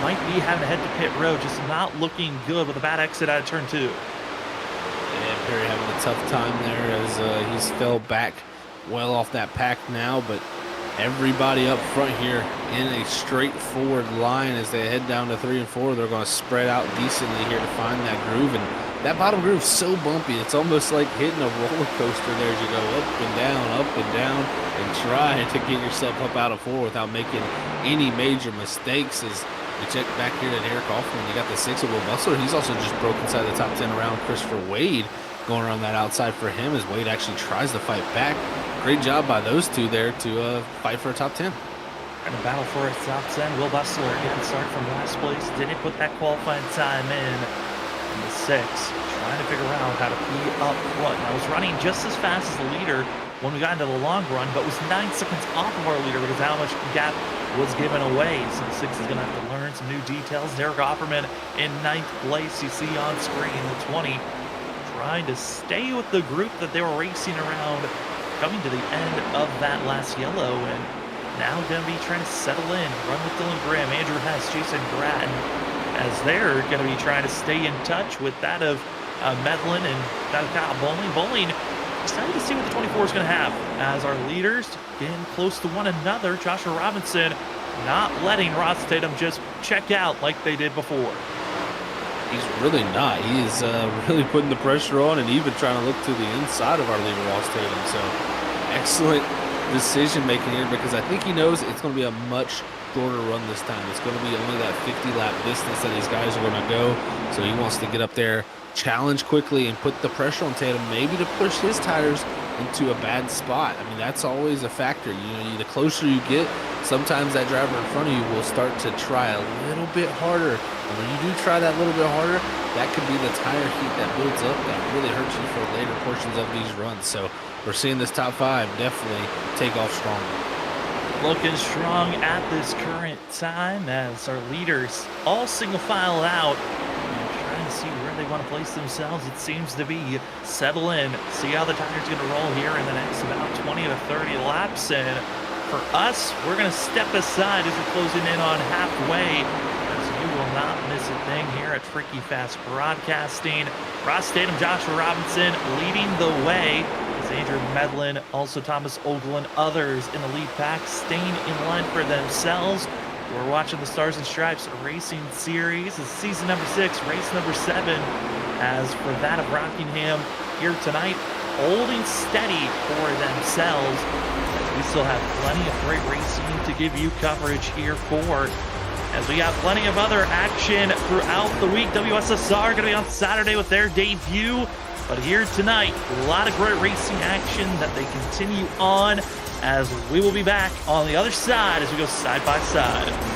Might be having to head to pit road, just not looking good with a bad exit out of turn 2. Yeah, Perry having a tough time there as he's fell back well off that pack now, but everybody up front here in a straightforward line as they head down to 3 and 4. They're going to spread out decently here to find that groove, and that bottom groove's so bumpy. It's almost like hitting a roller coaster there as you go up and down, and try to get yourself up out of 4 without making any major mistakes. As we check back here at Eric Hoffman, you got the 6 of Will Bustler. He's also just broke inside the top 10 around Christopher Wade, going around that outside for him as Wade actually tries to fight back. Great job by those two there to fight for a top 10. And a battle for a top 10. Will Bustler getting started from last place. Didn't put that qualifying time in. And the 6 trying to figure out how to be up front. I was running just as fast as the leader when we got into the long run, but was 9 seconds off of our leader because how much gap was given away. So the 6 is going to have to learn some new details. Derek Opperman in 9th place. You see on screen the 20 trying to stay with the group that they were racing around, coming to the end of that last yellow, and now going to be trying to settle in, run with Dylan Graham, Andrew Hess, Jason Gratton, as they're going to be trying to stay in touch with that of Medlin and that of Kyle Bowling. Bowling, excited to see what the 24 is going to have as our leaders getting close to one another. Joshua Robinson not letting Ross Tatum just check out like they did before. He's really not. He is really putting the pressure on and even trying to look to the inside of our leader, Ross Tatum. So excellent decision making here, because I think he knows it's going to be a much shorter run this time. It's going to be only that 50-lap distance that these guys are going to go. So he wants to get up there, challenge quickly, and put the pressure on Tatum, maybe to push his tires into a bad spot. I mean, that's always a factor. You know, the closer you get, sometimes that driver in front of you will start to try a little bit harder. And when you do try that little bit harder, that could be the tire heat that builds up that really hurts you for later portions of these runs. So we're seeing this top 5 definitely take off strongly. Looking strong at this current time as our leaders all single file out and trying to see where they want to place themselves. It seems to be settle in, see how the tire's going to roll here in the next about 20 to 30 laps. And for us, we're going to step aside as we're closing in on halfway, as you will not miss a thing here at Freaky Fast Broadcasting. Ross Tatum, Joshua Robinson leading the way. Andrew Medlin, also Thomas Ogle, and others in the lead pack staying in line for themselves. We're watching the Stars and Stripes Racing Series. It's season number 6, race number 7. As for that of Rockingham here tonight, holding steady for themselves. As we still have plenty of great racing to give you coverage here for. As we got plenty of other action throughout the week. WSSR going to be on Saturday with their debut. But here tonight, a lot of great racing action that they continue on, as we will be back on the other side as we go side by side.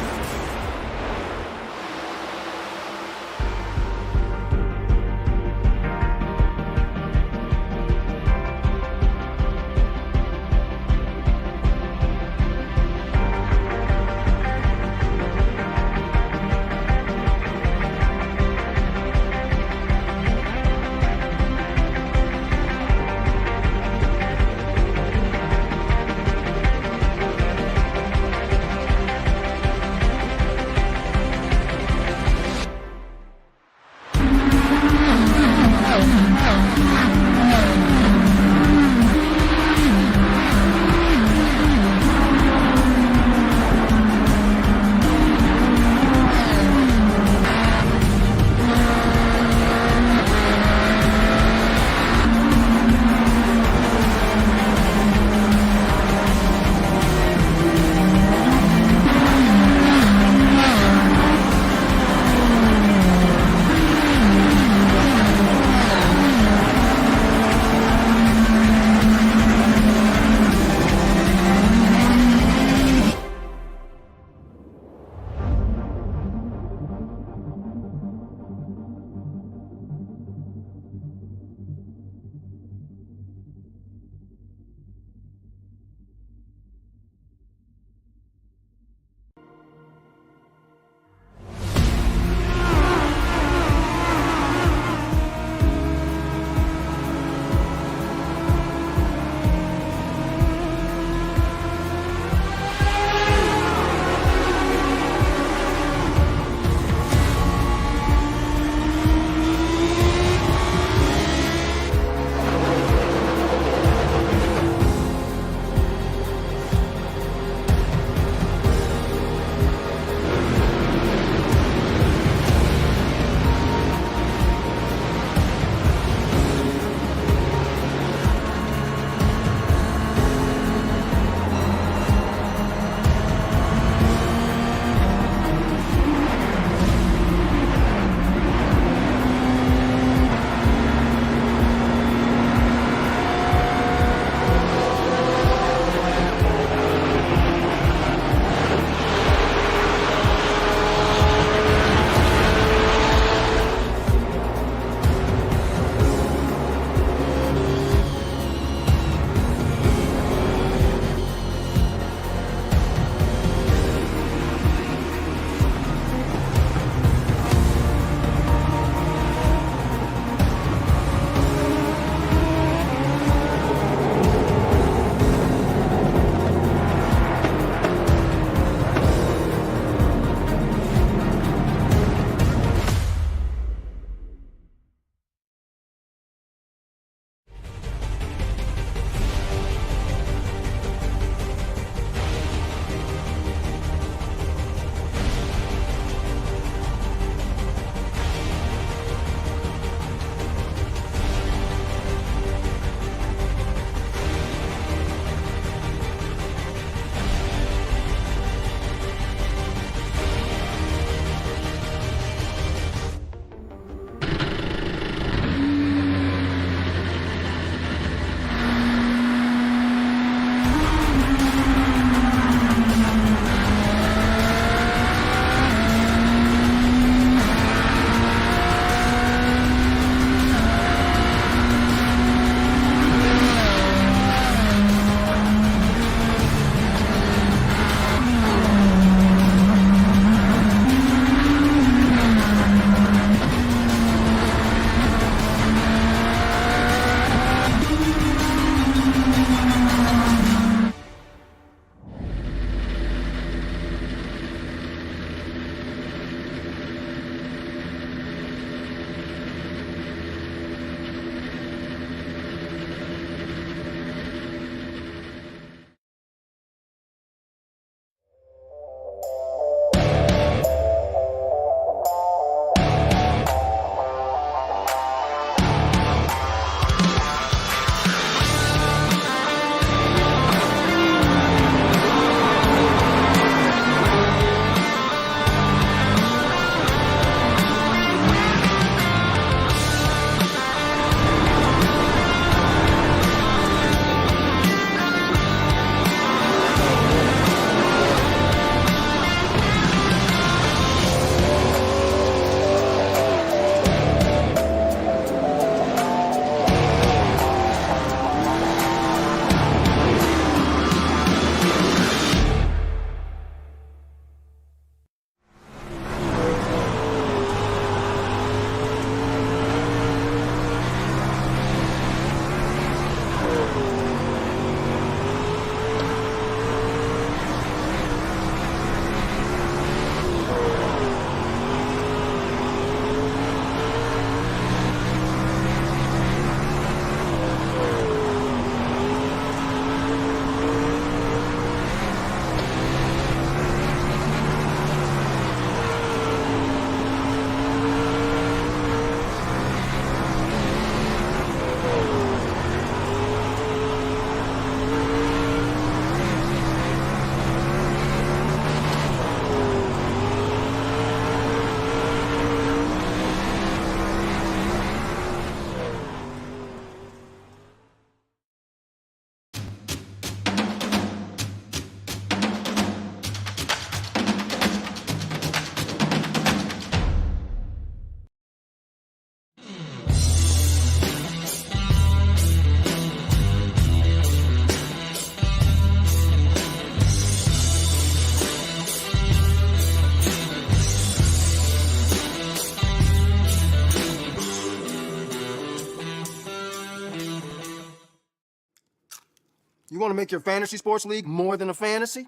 want to make your fantasy sports league more than a fantasy?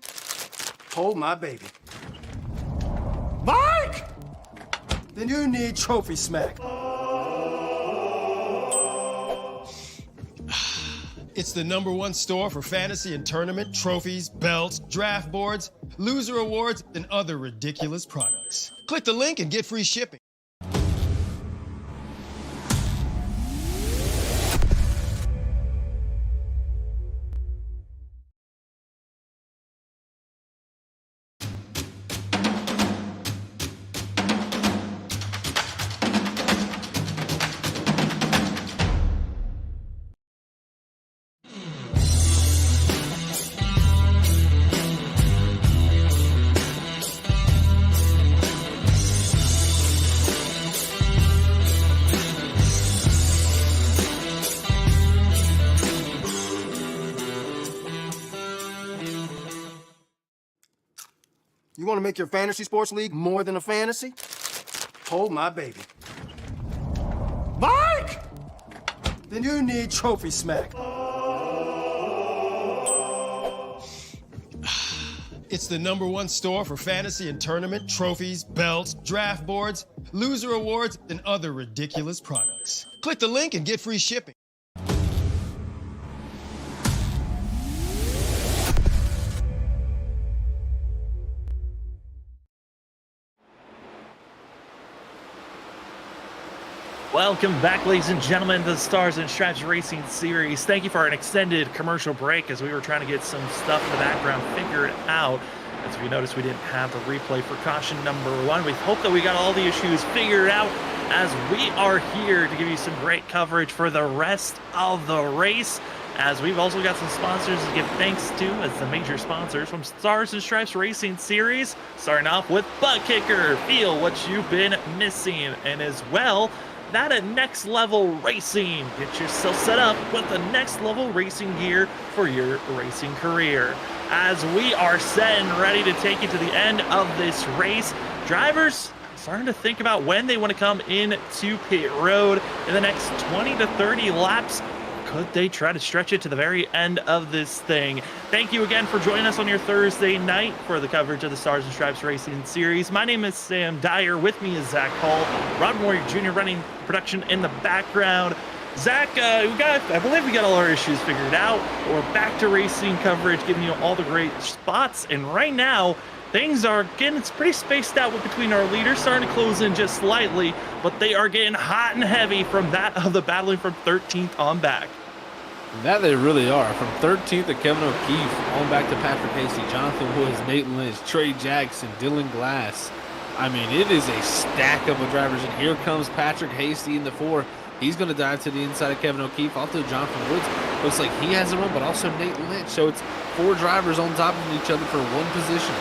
Hold my baby. Mike! Then you need Trophy Smack. It's the #1 store for fantasy and tournament trophies, belts, draft boards, loser awards, and other ridiculous products. Click the link and get free shipping. You want to make your fantasy sports league more than a fantasy? Hold my baby. Mike! Then you need Trophy Smack. It's the #1 store for fantasy and tournament trophies, belts, draft boards, loser awards, and other ridiculous products. Click the link and get free shipping. Welcome back, ladies and gentlemen, to the Stars and Stripes Racing Series. Thank you for an extended commercial break as we were trying to get some stuff in the background figured out. As we noticed, we didn't have the replay for caution #1. We hope that we got all the issues figured out as we are here to give you some great coverage for the rest of the race. As we've also got some sponsors to give thanks to as the major sponsors from Stars and Stripes Racing Series. Starting off with ButtKicker, feel what you've been missing, and as well, that at Next Level Racing. Get yourself set up with the Next Level Racing gear for your racing career. As we are set and ready to take you to the end of this race, drivers starting to think about when they want to come into pit road in the next 20 to 30 laps. Could they try to stretch it to the very end of this thing? Thank you again for joining us on your Thursday night for the coverage of the Stars and Stripes Racing Series. My name is Sam Dyer. With me is Zach Hall, Rod Warrior Jr. running production in the background. Zach, I believe we got all our issues figured out. We're back to racing coverage, giving you all the great spots. And right now, things are getting, it's pretty spaced out between our leaders, starting to close in just slightly, but they are getting hot and heavy from that of the battling from 13th on back. That they really are. From 13th to Kevin O'Keefe, on back to Patrick Hasty, Jonathan Woods, Nate Lynch, Trey Jackson, Dylan Glass. I mean, it is a stack of drivers, and here comes Patrick Hasty in the 4. He's going to dive to the inside of Kevin O'Keefe. Also, Jonathan Woods looks like he has a run, but also Nate Lynch. So it's 4 drivers on top of each other for 1 position.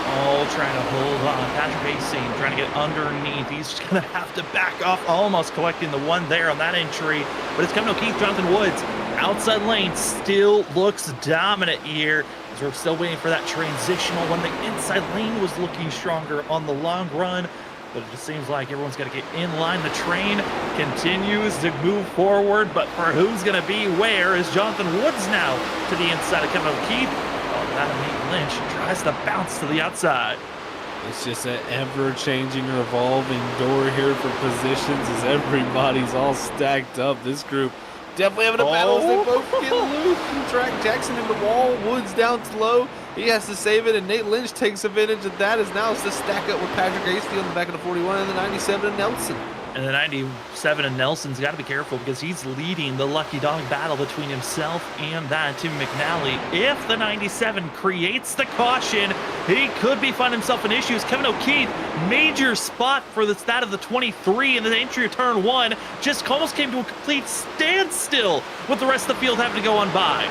All trying to hold on. Patrick Hasty trying to get underneath. He's just going to have to back off, almost collecting the 1 there on that entry. But it's Kevin O'Keefe, Jonathan Woods. Outside lane still looks dominant here as we're still waiting for that transitional when the inside lane was looking stronger on the long run. But it just seems like everyone's got to get in line. The train continues to move forward, but for who's going to be where is Jonathan Woods now to the inside of Kevin O'Keefe. Oh, that Nate Lynch tries to bounce to the outside. It's just an ever-changing, revolving door here for positions as everybody's all stacked up. This group definitely having a battle as they both get loose and track Jackson in the wall. Woods down low. He has to save it, and Nate Lynch takes advantage of that as now it's to stack up with Patrick Hasty on the back of the 41 and the 97 and Nelson. And the 97 and Nelson's got to be careful because he's leading the lucky dog battle between himself and that Tim McNally. If the 97 creates the caution, he could be finding himself in issues. Kevin O'Keefe, major spot for that of the 23 in the entry of turn 1, just almost came to a complete standstill with the rest of the field having to go on by.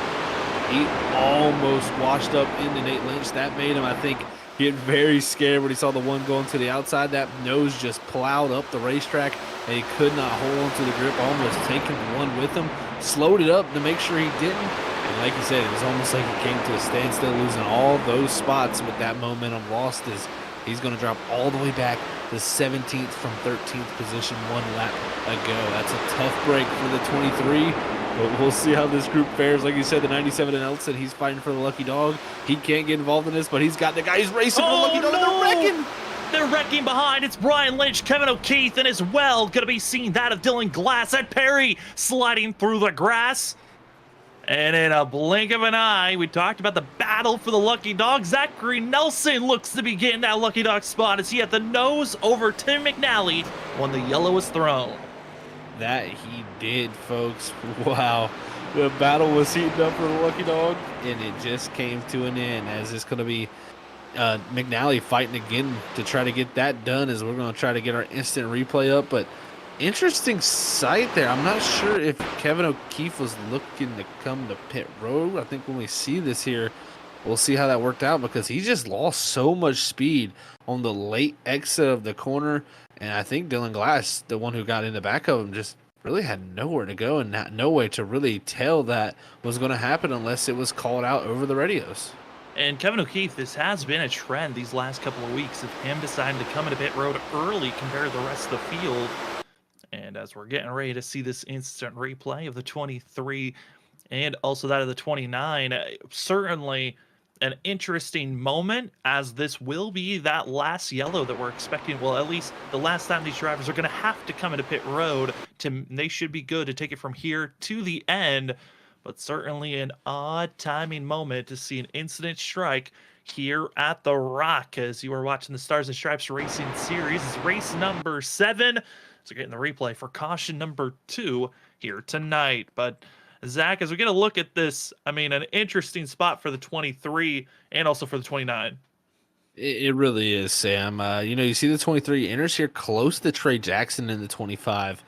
He almost washed up into Nate Lynch. That made him, I think, get very scared when he saw the 1 going to the outside. That nose just plowed up the racetrack, and he could not hold on to the grip, almost taking the 1 with him. Slowed it up to make sure he didn't. And like you said, it was almost like he came to a standstill, losing all those spots with that momentum lost. As he's going to drop all the way back to 17th from 13th position 1 lap ago. That's a tough break for the 23. But we'll see how this group fares. Like you said, the 97 and Elton, he's fighting for the lucky dog. He can't get involved in this, but he's got the guy. He's racing for the lucky dog. No! And they're wrecking. They're wrecking behind. It's Brian Lynch, Kevin O'Keefe, and as well going to be seeing that of Dylan Glass and Perry sliding through the grass. And in a blink of an eye, we talked about the battle for the lucky dog. Zachary Nelson looks to be getting that lucky dog spot as he at the nose over Tim McNally when the yellow was thrown. That he did, folks. Wow. The battle was heating up for the lucky dog, and it just came to an end, as it's going to be McNally fighting again to try to get that done, as we're going to try to get our instant replay up. But interesting sight there. I'm not sure if Kevin O'Keefe was looking to come to pit road. I think when we see this here, we'll see how that worked out, because he just lost so much speed on the late exit of the corner. And I think Dylan Glass, the one who got in the back of him, just really had nowhere to go and no way to really tell that was going to happen unless it was called out over the radios. And Kevin O'Keefe, this has been a trend these last couple of weeks of him deciding to come into pit road early compared to the rest of the field. And as we're getting ready to see this instant replay of the 23 and also that of the 29, certainly an interesting moment, as this will be that last yellow that we're expecting. Well, at least the last time these drivers are going to have to come into pit road. They should be good to take it from here to the end. But certainly an odd timing moment to see an incident strike here at the Rock, as you are watching the Stars and Stripes Racing Series. It's race number 7. So getting the replay for caution number 2 here tonight. But Zach, as we get a look at this, I mean, an interesting spot for the 23 and also for the 29. It really is, Sam. You see the 23 enters here close to Trey Jackson in the 25.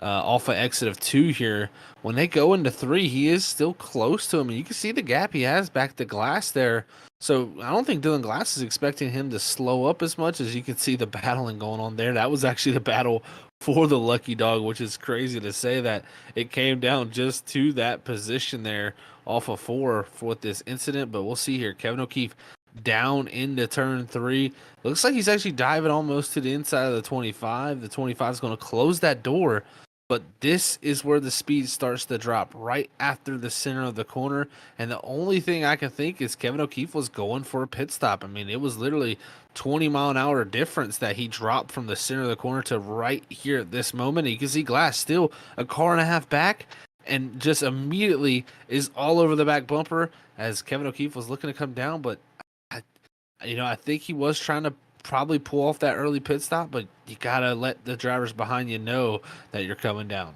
Off of exit of 2 here. When they go into 3, he is still close to him. And you can see the gap he has back to Glass there. So I don't think Dylan Glass is expecting him to slow up as much, as you can see the battling going on there. That was actually the battle for the lucky dog, which is crazy to say that it came down just to that position there off of 4 for this incident. But we'll see here. Kevin O'Keefe down into turn 3. Looks like he's actually diving almost to the inside of the 25. The 25 is going to close that door. But this is where the speed starts to drop, right after the center of the corner. And the only thing I can think is Kevin O'Keefe was going for a pit stop. I mean, it was literally 20-mile-an-hour difference that he dropped from the center of the corner to right here at this moment. And you can see Glass still a car and a half back, and just immediately is all over the back bumper as Kevin O'Keefe was looking to come down. But, I think he was trying to probably pull off that early pit stop, but you gotta let the drivers behind you know that you're coming down.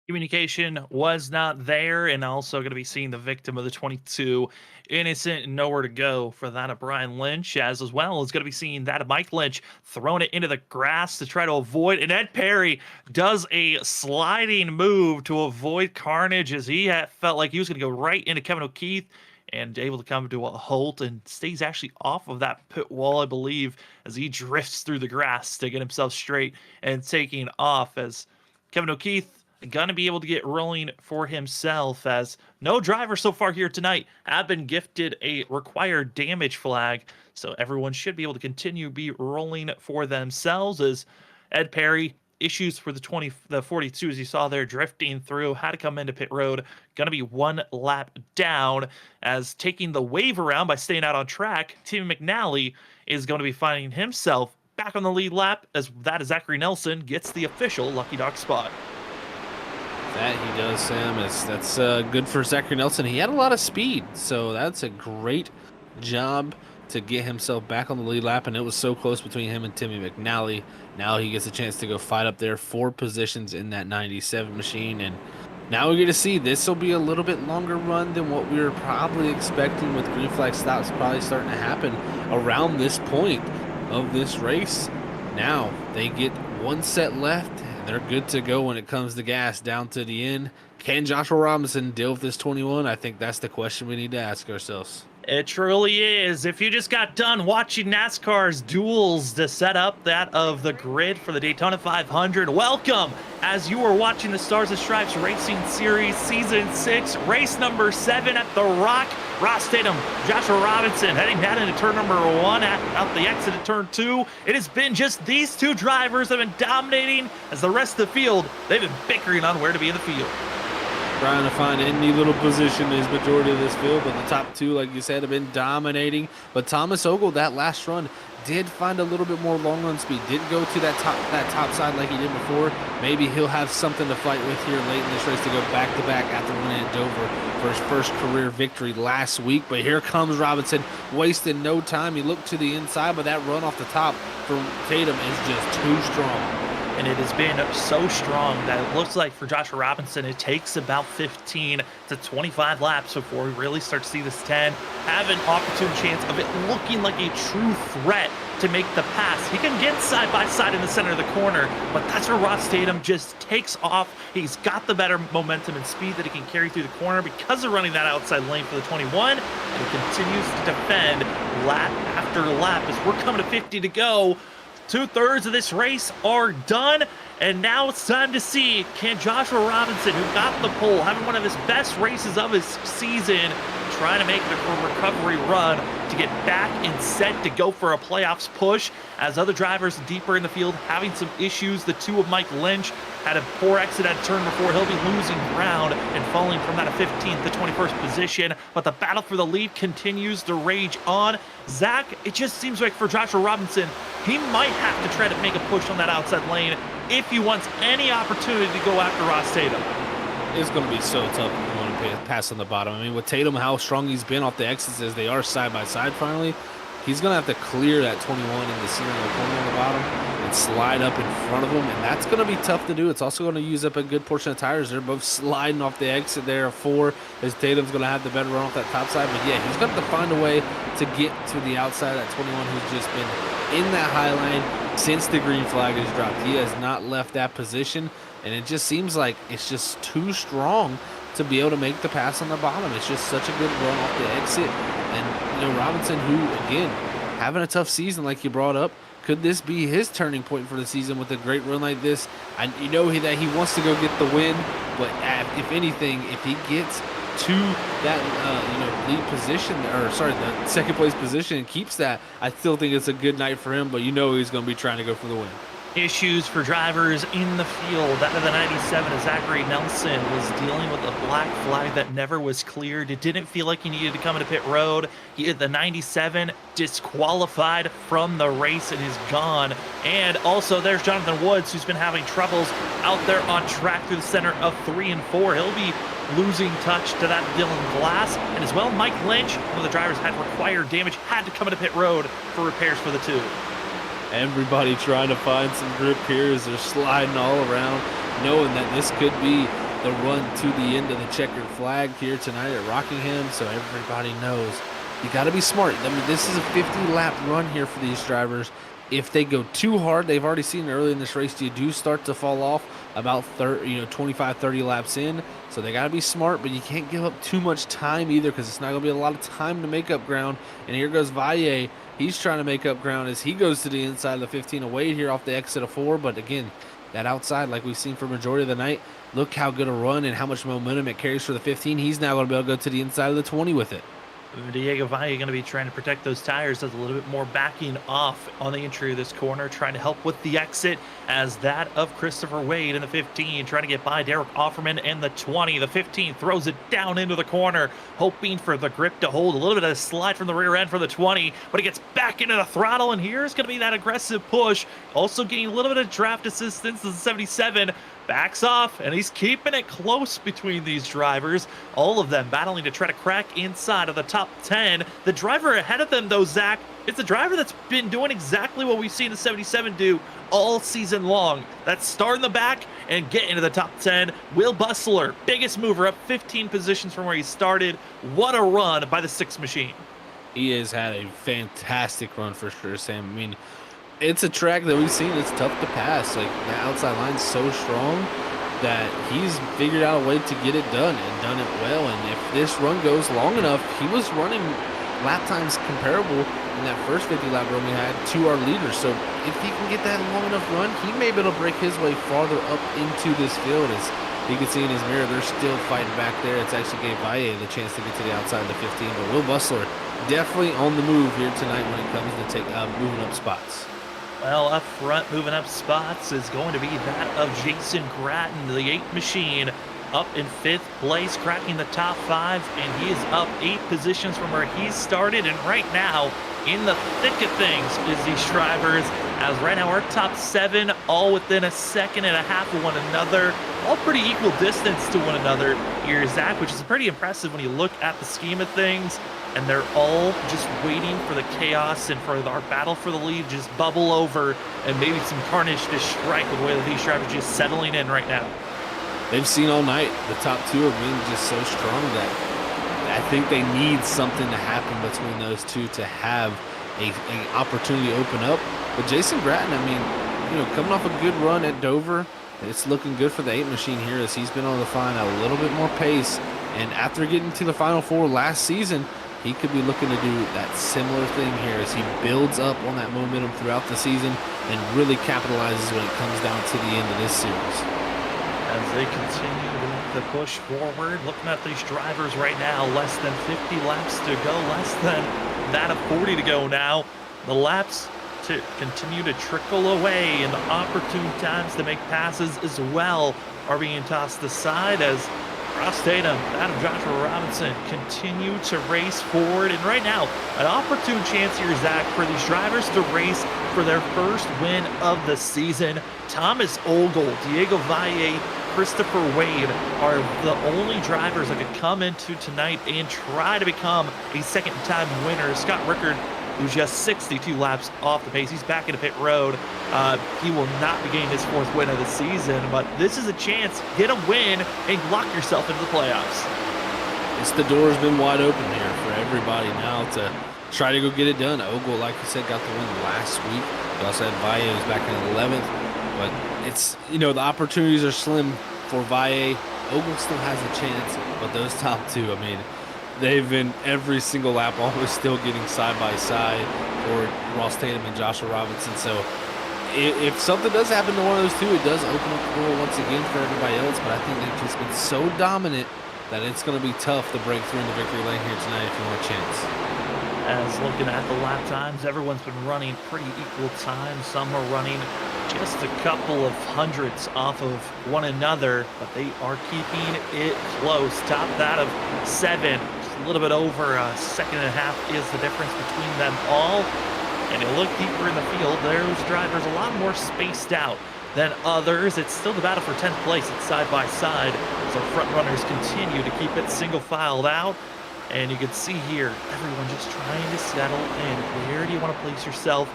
Communication was not there, and also going to be seeing the victim of the 22 innocent and nowhere to go for that of Brian Lynch, as well as going to be seeing that of Mike Lynch throwing it into the grass to try to avoid, and Ed Perry does a sliding move to avoid carnage, as he felt like he was going to go right into Kevin O'Keefe and able to come to a halt and stays actually off of that pit wall, I believe, as he drifts through the grass to get himself straight and taking off, as Kevin O'Keefe going to be able to get rolling for himself, as no driver so far here tonight have been gifted a required damage flag. So everyone should be able to continue be rolling for themselves, as Ed Perry issues for the 42, as you saw there, drifting through, had to come into pit road, going to be 1 lap down, as taking the wave around by staying out on track, Tim McNally is going to be finding himself back on the lead lap, as that is Zachary Nelson gets the official lucky dog spot. That he does, Sam. That's good for Zachary Nelson. He had a lot of speed, so that's a great job to get himself back on the lead lap, and it was so close between him and Timmy McNally. Now he gets a chance to go fight up there 4 positions in that 97 machine, and now we get to see this will be a little bit longer run than what we were probably expecting, with green flag stops probably starting to happen around this point of this race. Now they get 1 set left, and they're good to go when it comes to gas down to the end. Can Joshua Robinson deal with this 21? I think that's the question we need to ask ourselves. It truly is. If you just got done watching NASCAR's duels to set up that of the grid for the Daytona 500, welcome as you are watching the Stars and Stripes Racing Series Season 6, race number 7 at the Rock. Ross Tatum, Joshua Robinson heading down into turn number 1 out the exit of turn 2. It has been just these 2 drivers that have been dominating, as the rest of the field, they've been bickering on where to be in the field. trying to find any little position in his majority of this field, but the top two, like you said, have been dominating. But Thomas Ogle, that last run, did find a little bit more long run speed. Didn't go to that top side like he did before. Maybe he'll have something to fight with here late in this race to go back to back after winning at Dover for his first career victory last week. But here comes Robinson, wasting no time. He looked to the inside, but that run off the top from Tatum is just too strong. And it has been so strong that it looks like for Joshua Robinson, it takes about 15 to 25 laps before we really start to see this 10 have an opportune chance of it looking like a true threat to make the pass. He can get side by side in the center of the corner, but that's where Ross Tatum just takes off. He's got the better momentum and speed that he can carry through the corner because of running that outside lane for the 21, and he continues to defend lap after lap as we're coming to 50 to go. 2/3 of this race are done, and now it's time to see, can Joshua Robinson, who got the pole, having one of his best races of his season, trying to make the recovery run to get back and set to go for a playoffs push, as other drivers deeper in the field having some issues. The two of Mike Lynch had a poor exit at a turn before. He'll be losing ground and falling from that 15th to 21st position, but the battle for the lead continues to rage on. Zach, it just seems like for Joshua Robinson, he might have to try to make a push on that outside lane if he wants any opportunity to go after Ross Tatum. It's going to be so tough if you want to pass on the bottom. I mean, with Tatum, how strong he's been off the exits as they are side by side finally, he's going to have to clear that 21 in the center of the corner on the bottom and slide up in front of him, and that's going to be tough to do. It's also going to use up a good portion of tires. They're both sliding off the exit there of 4, as Tatum's going to have the better run off that top side. But yeah, he's going to have to find a way to get to the outside of that 21 who's just been in that high line since the green flag has dropped. He has not left that position, and it just seems like it's just too strong to be able to make the pass on the bottom. It's just such a good run off the exit. And, you know, Robinson, who, again, having a tough season like you brought up, could this be his turning point for the season with a great run like this? You know that he wants to go get the win, but if anything, if he gets to that lead position, or sorry, the second place position, and keeps that, I still think it's a good night for him, but you know he's going to be trying to go for the win. Issues for drivers in the field. That of the 97, Zachary Nelson was dealing with a black flag that never was cleared. It didn't feel like he needed to come into pit road. He hit the 97, disqualified from the race, and is gone. And also there's Jonathan Woods, who's been having troubles out there on track through the center of 3 and 4. He'll be losing touch to that Dylan Glass. And as well, Mike Lynch, one of the drivers had required damage, had to come into pit road for repairs for the 2. Everybody trying to find some grip here as they're sliding all around, knowing that this could be the run to the end of the checkered flag here tonight at Rockingham. So everybody knows you got to be smart. I mean, this is a 50-lap run here for these drivers. If they go too hard, they've already seen early in this race, you do start to fall off about 25, 30 laps in. So they got to be smart, but you can't give up too much time either, because it's not going to be a lot of time to make up ground. And here goes Valle. He's trying to make up ground as he goes to the inside of the 15 away here off the exit of 4. But again, that outside, like we've seen for majority of the night, look how good a run and how much momentum it carries for the 15. He's now going to be able to go to the inside of the 20 with it. Diego Valle going to be trying to protect those tires. Does a little bit more backing off on the entry of this corner, trying to help with the exit, as that of Christopher Wade in the 15, trying to get by Derek Offerman and the 20. The 15 throws it down into the corner, hoping for the grip to hold. A little bit of a slide from the rear end for the 20, but it gets back into the throttle, and here's going to be that aggressive push. Also getting a little bit of draft assistance. The 77 backs off, and he's keeping it close between these drivers. All of them battling to try to crack inside of the top 10. The driver ahead of them, though, Zach, it's a driver that's been doing exactly what we've seen the 77 do all season long. That's start in the back and get into the top 10. Will Bustler, biggest mover, up 15 positions from where he started. What a run by the 6 machine. He has had a fantastic run for sure, Sam. I mean, it's a track that we've seen it's tough to pass. Like, the outside line's so strong that he's figured out a way to get it done and done it well. And if this run goes long enough, he was running lap times comparable in that first 50-lap run we had to our leader. So if he can get that long enough run, he may be able to break his way farther up into this field. As you can see in his mirror, they're still fighting back there. It's actually gave Valle the chance to get to the outside of the 15. But Will Bustler definitely on the move here tonight when it comes to moving up spots. Well, up front, moving up spots is going to be that of Jason Gratton, the 8 machine. up in 5th place, cracking the top 5, and he is up 8 positions from where he started. And right now, in the thick of things is these drivers, as right now our top 7 all within a second and a half of one another, all pretty equal distance to one another here, Zach, which is pretty impressive when you look at the scheme of things. And they're all just waiting for the chaos and for our battle for the lead to just bubble over and maybe some carnage to strike with the way that these drivers are just settling in right now. They've seen all night the top 2 are being just so strong that I think they need something to happen between those 2 to have an opportunity to open up. But Jason Bratton, I mean, coming off a good run at Dover, it's looking good for the 8 machine here as he's been able to find a little bit more pace. And after getting to the Final 4 last season, he could be looking to do that similar thing here as he builds up on that momentum throughout the season and really capitalizes when it comes down to the end of this series. As they continue to make the push forward, looking at these drivers right now, less than 50 laps to go, less than that of 40 to go now. The laps to continue to trickle away, and the opportune times to make passes as well are being tossed aside as Ross Tatum, Adam Joshua Robinson continue to race forward. And right now, an opportune chance here, Zach, for these drivers to race for their first win of the season. Thomas Ogle, Diego Valle, Christopher Wade are the only drivers that could come into tonight and try to become a second-time winner. Scott Rickard, who's just 62 laps off the pace, he's back into pit road. He will not be getting his 4th win of the season, but this is a chance. Get a win and lock yourself into the playoffs. The door's been wide open here for everybody now to try to go get it done. Ogle, like you said, got the win last week. We also had Valle who's back in 11th, but it's, the opportunities are slim for Valle. Ogle still has a chance, but those top 2, I mean, they've been every single lap almost still getting side by side for Ross Tatum and Joshua Robinson. So if something does happen to one of those 2, it does open up the door once again for everybody else. But I think they've just been so dominant that it's going to be tough to break through in the victory lane here tonight if you want a chance. As looking at the lap times, everyone's been running pretty equal time. Some are running just a couple of hundredths off of one another, but they are keeping it close. Top that of 7, just a little bit over a second and a half is the difference between them all. And you look deeper in the field, there's drivers a lot more spaced out than others. It's still the battle for 10th place. It's side by side as our front runners continue to keep it single filed out. And you can see here, everyone just trying to settle in. Where do you want to place yourself?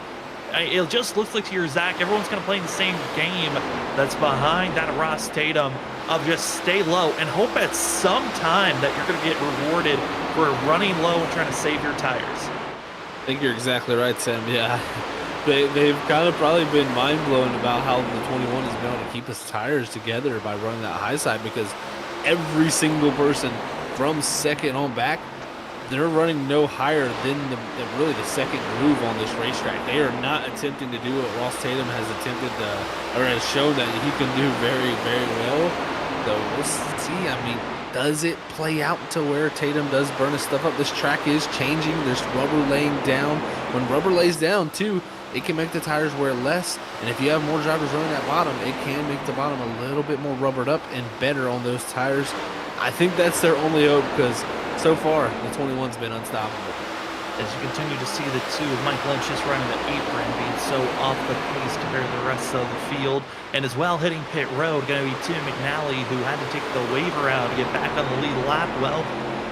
It just looks like here, Zach, everyone's going to play the same game that's behind that of Ross Tatum of just stay low and hope at some time that you're going to get rewarded for running low and trying to save your tires. I think you're exactly right, Sam. Yeah, they've kind of probably been mind-blown about how the 21 has been able to keep his tires together by running that high side, because every single person from second on back, they're running no higher than really the second groove on this racetrack. They are not attempting to do what Ross Tatum has attempted or has shown that he can do very, very well. So we'll see. I mean, does it play out to where Tatum does burn his stuff up? This track is changing. There's rubber laying down. When rubber lays down, too, it can make the tires wear less. And if you have more drivers running at bottom, it can make the bottom a little bit more rubbered up and better on those tires. I think that's their only hope, because so far, the 21's been unstoppable. As you continue to see the 2 of Mike Lynch just running the apron, being so off the pace compared to the rest of the field. And as well, hitting pit road, going to be Tim McNally, who had to take the waiver out to get back on the lead lap. Well,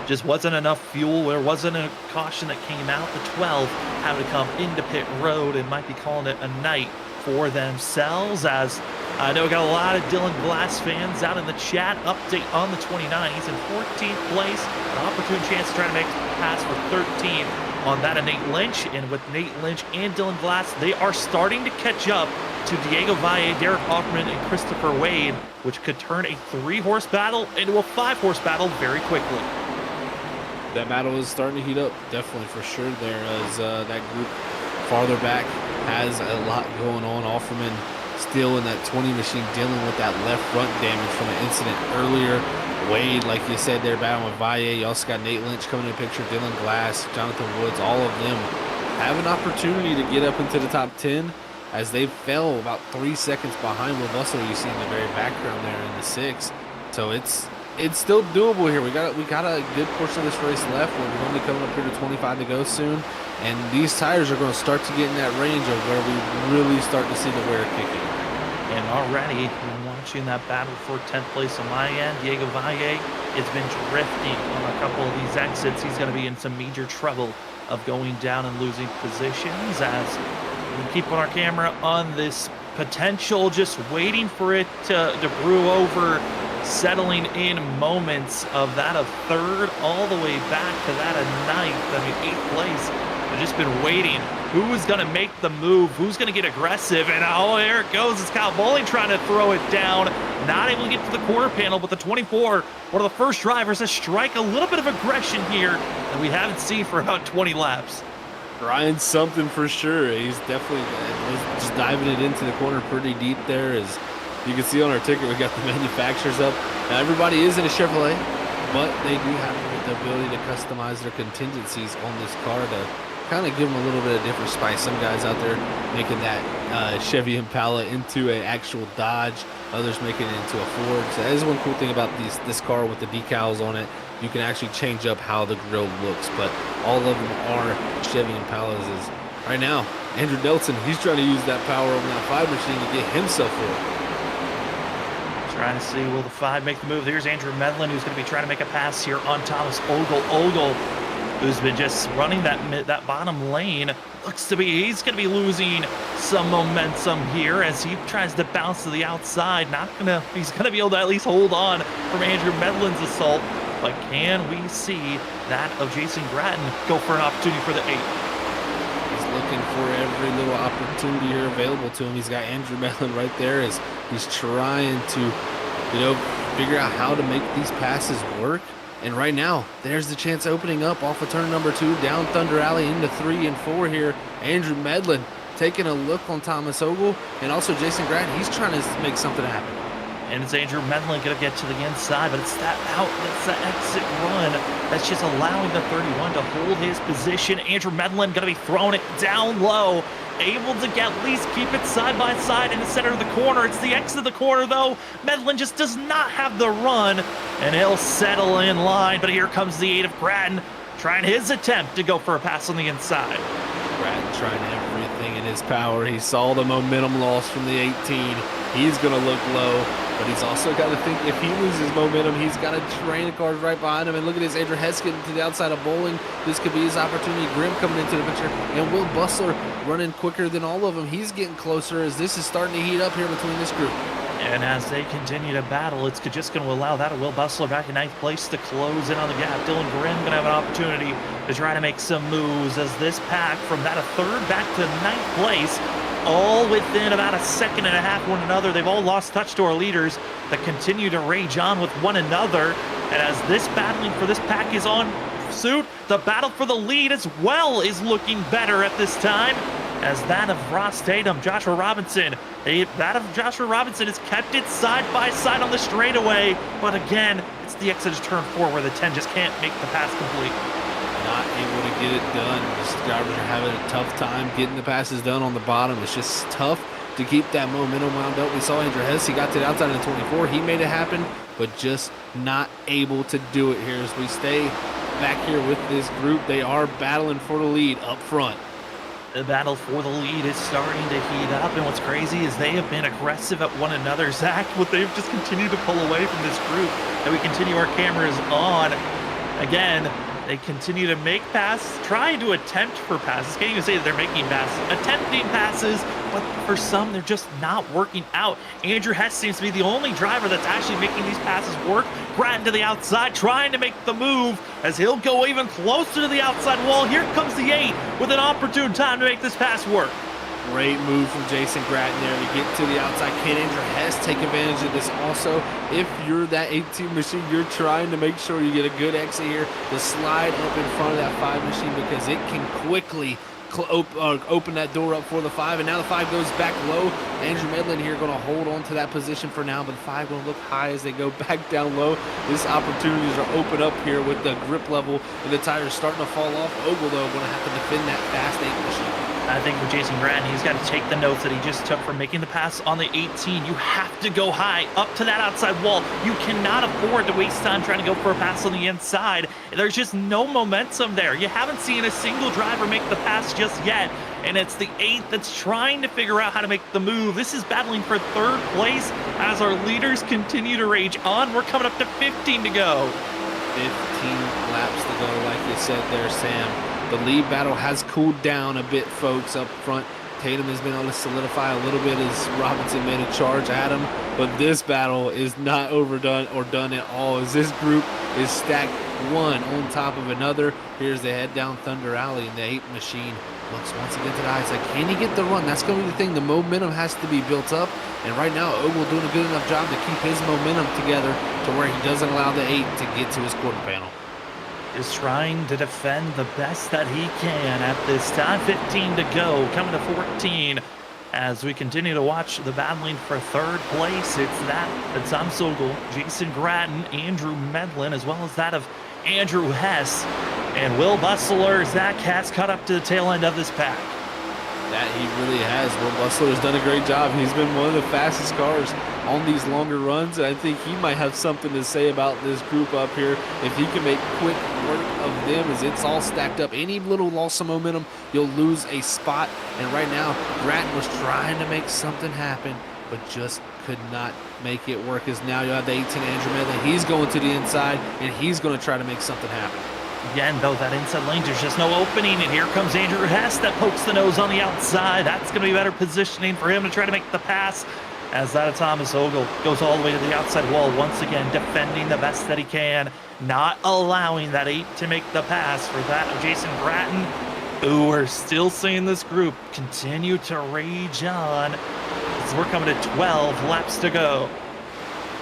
just wasn't enough fuel. There wasn't a caution that came out. The 12 had to come into pit road and might be calling it a night for themselves, as I know we got a lot of Dylan Glass fans out in the chat. Update on the 29. He's in 14th place. An opportune chance to try to make a pass for 13 on that of Nate Lynch. And with Nate Lynch and Dylan Glass, they are starting to catch up to Diego Valle, Derek Hoffman, and Christopher Wade, which could turn a 3-horse battle into a 5-horse battle very quickly. That battle is starting to heat up, definitely, for sure, there, as that group farther back has a lot going on. Offerman still in that 20 machine dealing with that left front damage from an incident earlier. Wade, like you said, they're battling with Valle. You also got Nate Lynch coming in the picture, Dylan Glass, Jonathan Woods, all of them have an opportunity to get up into the top 10, as they fell about 3 seconds behind Will Bustle, you see in the very background there in the 6. So it's it's still doable here. We got a good portion of this race left. We're only coming up here to 25 to go soon, and these tires are going to start to get in that range of where we really start to see the wear kicking. And already, I'm watching that battle for 10th place on my end. Diego Valle has been drifting on a couple of these exits. He's going to be in some major trouble of going down and losing positions as we keep on our camera on this potential, just waiting for it to brew over, settling in moments of that of third all the way back to that of ninth. I mean, 8th place. I've just been waiting. Who's going to make the move? Who's going to get aggressive? And oh, there it goes. It's Kyle Bowling trying to throw it down. Not able to get to the quarter panel, but the 24, one of the first drivers to strike a little bit of aggression here that we haven't seen for about 20 laps. Trying something for sure. He's definitely just diving it into the corner pretty deep there. As you can see on our ticket, we got the manufacturers up. Now, everybody is in a Chevrolet, but they do have the ability to customize their contingencies on this car to kind of give them a little bit of different spice. Some guys out there making that Chevy Impala into an actual Dodge, others making it into a Ford. So that is one cool thing about this car with the decals on it. You can actually change up how the grill looks, but all of them are Chevy Impalas. Is right now, Andrew Nelson, he's trying to use that power on that 5 machine to get himself in. Trying to see, will the 5 make the move? Here's Andrew Medlin, who's going to be trying to make a pass here on Thomas Ogle. Ogle, who's been just running that bottom lane. Looks to be, he's going to be losing some momentum here as he tries to bounce to the outside. He's going to be able to at least hold on from Andrew Medlin's assault. But can we see that of Jason Grattan go for an opportunity for the 8? He's looking for every little opportunity here available to him. He's got Andrew Medlin right there as he's trying to, figure out how to make these passes work. And right now, there's the chance opening up off of turn number 2, down Thunder Alley into 3 and 4 here. Andrew Medlin taking a look on Thomas Ogle, and also Jason Grattan. He's trying to make something happen. And it's Andrew Medlin going to get to the inside, but it's that exit run that's just allowing the 31 to hold his position. Andrew Medlin going to be throwing it down low, able to at least keep it side by side in the center of the corner. It's the exit of the corner, though. Medlin just does not have the run, and he'll settle in line. But here comes the 8 of Grattan, trying his attempt to go for a pass on the inside. Grattan trying everything in his power. He saw the momentum loss from the 18. He's going to look low. But he's also got to think if he loses momentum, he's got a train of cars right behind him. And look at this, Andrew Hess getting to the outside of Bowling. This could be his opportunity. Grimm coming into the picture. And Will Bustler running quicker than all of them. He's getting closer as this is starting to heat up here between this group. And as they continue to battle, it's just going to allow that Will Bustler back in 9th place to close in on the gap. Dylan Grimm going to have an opportunity to try to make some moves as this pack from that of 3rd back to 9th place, all within about a second and a half one another. They've all lost touch to our leaders that continue to rage on with one another. And as this battling for this pack is on suit, the battle for the lead as well is looking better at this time. As that of Ross Tatum, Joshua Robinson, has kept it side by side on the straightaway. But again, it's the exit of turn 4 where the 10 just can't make the pass complete. Not able to get it done. These drivers are having a tough time getting the passes done on the bottom. It's just tough to keep that momentum wound up. We saw Andrew Hess, he got to the outside of the 24. He made it happen, but just not able to do it here as we stay back here with this group. They are battling for the lead up front. The battle for the lead is starting to heat up, and what's crazy is they have been aggressive at one another. Zach, they've just continued to pull away from this group, and we continue our cameras on. Again, they continue to make passes, trying to attempt for passes. Can't even say that they're making passes, attempting passes, but for some, they're just not working out. Andrew Hess seems to be the only driver that's actually making these passes work. Grattan to the outside, trying to make the move as he'll go even closer to the outside wall. Here comes the 8 with an opportune time to make this pass work. Great move from Jason Grattan there to get to the outside. Can Andrew Hess take advantage of this also? If you're that 18 machine, you're trying to make sure you get a good exit here to slide up in front of that 5 machine because it can quickly open that door up for the 5. And now the 5 goes back low. Andrew Medlin here going to hold on to that position for now, but the 5 going to look high as they go back down low. This opportunities are open up here with the grip level and the tires starting to fall off. Ogle, though, going to have to defend that fast 8 machine. I think for Jason Grattan, he's got to take the notes that he just took from making the pass on the 18. You have to go high up to that outside wall. You cannot afford to waste time trying to go for a pass on the inside. There's just no momentum there. You haven't seen a single driver make the pass just yet, and it's the 8th that's trying to figure out how to make the move. This is battling for 3rd place as our leaders continue to rage on. We're coming up to 15 to go. 15 laps to go, like you said there, Sam. The lead battle has cooled down a bit, folks, up front. Tatum has been able to solidify a little bit as Robinson made a charge at him. But this battle is not overdone or done at all, as this group is stacked one on top of another. Here's the head down Thunder Alley, and the 8 machine looks once again to the eyes like, can he get the run? That's going to be the thing. The momentum has to be built up. And right now, Ogle doing a good enough job to keep his momentum together to where he doesn't allow the 8 to get to his quarter panel. Is trying to defend the best that he can at this time. 15 to go, coming to 14 as we continue to watch the battling for 3rd place. It's that of Tom Sogel, Jason Grattan, Andrew Medlin, as well as that of Andrew Hess. And Will Bustler, Zach has caught up to the tail end of this pack. That he really has. Will Bustler has done a great job. He's been one of the fastest cars on these longer runs. And I think he might have something to say about this group up here. If he can make quick work of them, as it's all stacked up. Any little loss of momentum, you'll lose a spot. And right now, Grattan was trying to make something happen, but just could not make it work. As now you have the 18 Andrew Medley. He's going to the inside, and he's going to try to make something happen. Again, though, that inside lane, there's just no opening, and here comes Andrew Hess that pokes the nose on the outside. That's going to be better positioning for him to try to make the pass, as that of Thomas Ogle goes all the way to the outside wall, once again defending the best that he can, not allowing that 8 to make the pass for that of Jason Grattan. Ooh, we're still seeing this group continue to rage on, as we're coming to 12 laps to go.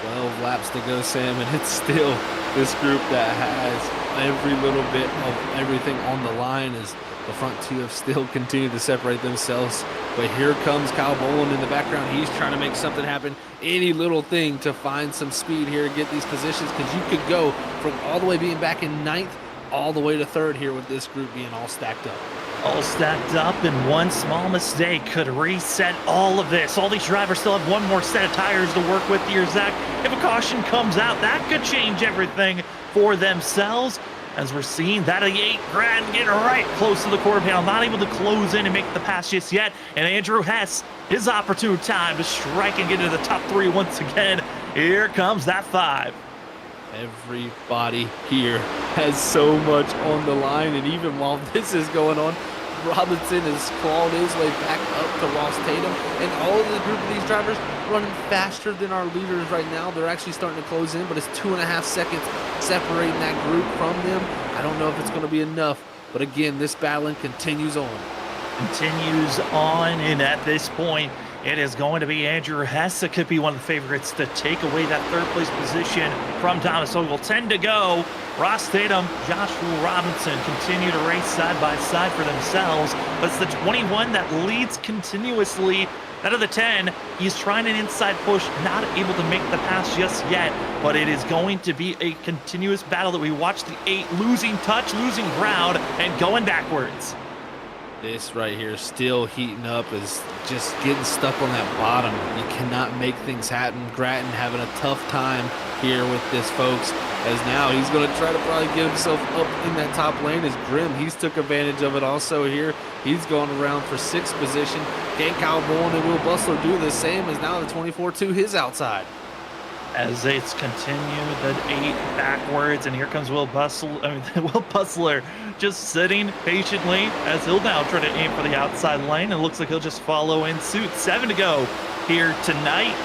12 laps to go, Sam, and it's still this group that has every little bit of everything on the line, as the front 2 have still continued to separate themselves. But here comes Kyle Boland in the background. He's trying to make something happen. Any little thing to find some speed here, get these positions, because you could go from all the way being back in 9th all the way to 3rd here with this group being all stacked up. All stacked up, and one small mistake could reset all of this. All these drivers still have one more set of tires to work with here, Zach. If a caution comes out, that could change everything for themselves, as we're seeing that of the 8 Grattan get right close to the quarter panel, not able to close in and make the pass just yet. And Andrew Hess, his opportune time to strike and get into the top 3 once again. Here comes that 5. Everybody here has so much on the line, and even while this is going on, Robinson has clawed his way back up to Ross Tatum, and all of the group of these drivers running faster than our leaders right now. They're actually starting to close in, but it's 2.5 seconds separating that group from them. I don't know if it's going to be enough, but again, this battling continues on. And at this point, it is going to be Andrew Hess that could be one of the favorites to take away that 3rd place position from Thomas Ogle. 10 to go. Ross Tatum, Joshua Robinson continue to race side by side for themselves, but it's the 21 that leads continuously. Out of the 10, he's trying an inside push, not able to make the pass just yet, but it is going to be a continuous battle that we watch the 8 losing touch, losing ground, and going backwards. This right here still heating up, is just getting stuck on that bottom. You cannot make things happen. Grattan having a tough time here with this, folks, as now he's going to try to probably get himself up in that top lane. As Grim, he's took advantage of it also here. He's going around for 6th position. Can Kyle Boland and Will Bustler do the same, as now the 24 to his outside? As it's continued, the 8 backwards, and here comes Will Bustler just sitting patiently, as he'll now try to aim for the outside lane, and it looks like he'll just follow in suit. 7 to go here tonight,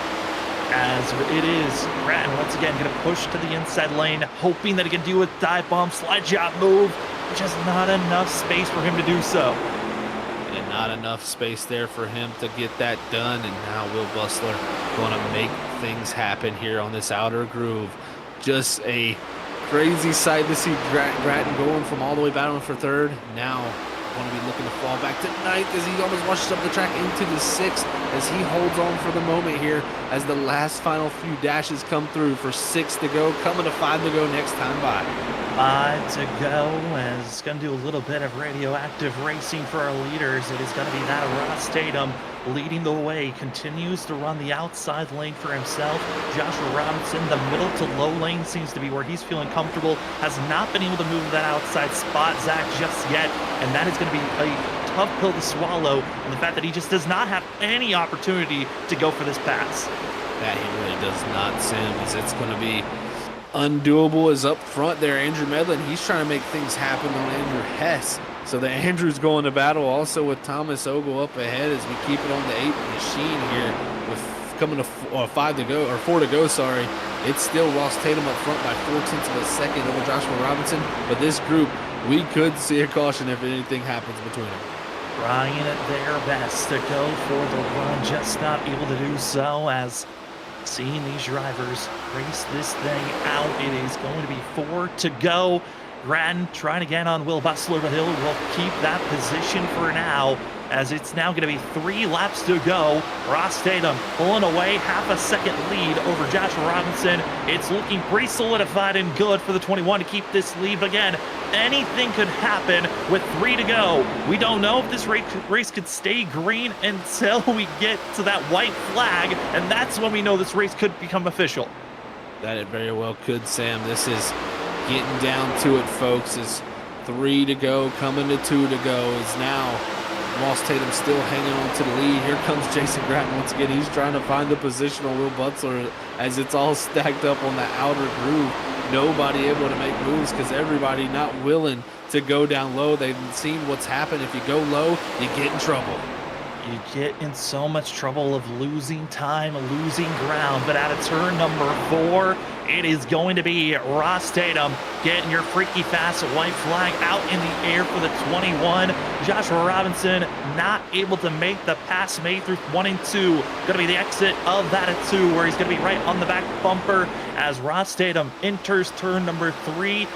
as it is Grattan once again going to push to the inside lane, hoping that he can do a dive bomb slide job move, just not enough space for him to do so. And not enough space there for him to get that done, and now Will Bustler going to make things happen here on this outer groove. Just a crazy sight to see Grattan going from all the way battling for 3rd. Now going to be looking to fall back to ninth as he almost rushes up the track into the sixth as he holds on for the moment here as the last final few dashes come through for 6 to go, coming to 5 to go next time by. 5 to go, as it's going to do a little bit of radioactive racing for our leaders. It is going to be that of Ross Tatum leading the way, continues to run the outside lane for himself. Joshua Robinson, the middle to low lane seems to be where he's feeling comfortable, has not been able to move that outside spot, Zach, just yet, and that is going to be a tough pill to swallow, and the fact that he just does not have any opportunity to go for this pass. That he really does not, Sam, as it's going to be undoable. Is up front there, Andrew Medlin. He's trying to make things happen on Andrew Hess. So the Andrews going to battle also with Thomas Ogle up ahead as we keep it on the 8th machine here with coming to 5 to go, or 4 to go, sorry. It's still Ross Tatum up front by 0.4 of a second over Joshua Robinson. But this group, we could see a caution if anything happens between them. Trying their best to go for the run, just not able to do so, as seeing these drivers race this thing out. It is going to be 4 to go. Grattan trying again on Will Bustler, but he'll keep that position for now, as it's now going to be 3 laps to go. Ross Tatum pulling away half a second lead over Joshua Robinson. It's looking pretty solidified and good for the 21 to keep this lead. But again, anything could happen with 3 to go. We don't know if this race could stay green until we get to that white flag, and that's when we know this race could become official. That it very well could, Sam. This is getting down to it, folks. Is 3 to go, coming to 2 to go. Is now Ross Tatum still hanging on to the lead. Here comes Jason Grattan once again. He's trying to find the position on Will Butler as it's all stacked up on the outer groove. Nobody able to make moves because everybody not willing to go down low. They've seen what's happened. If you go low, you get in trouble. You get in so much trouble of losing time, losing ground. But out of turn number 4, it is going to be Ross Tatum getting your freaky fast white flag out in the air for the 21. Joshua Robinson not able to make the pass made through 1 and 2. Going to be the exit of that at 2, where he's going to be right on the back bumper as Ross Tatum enters turn number 3.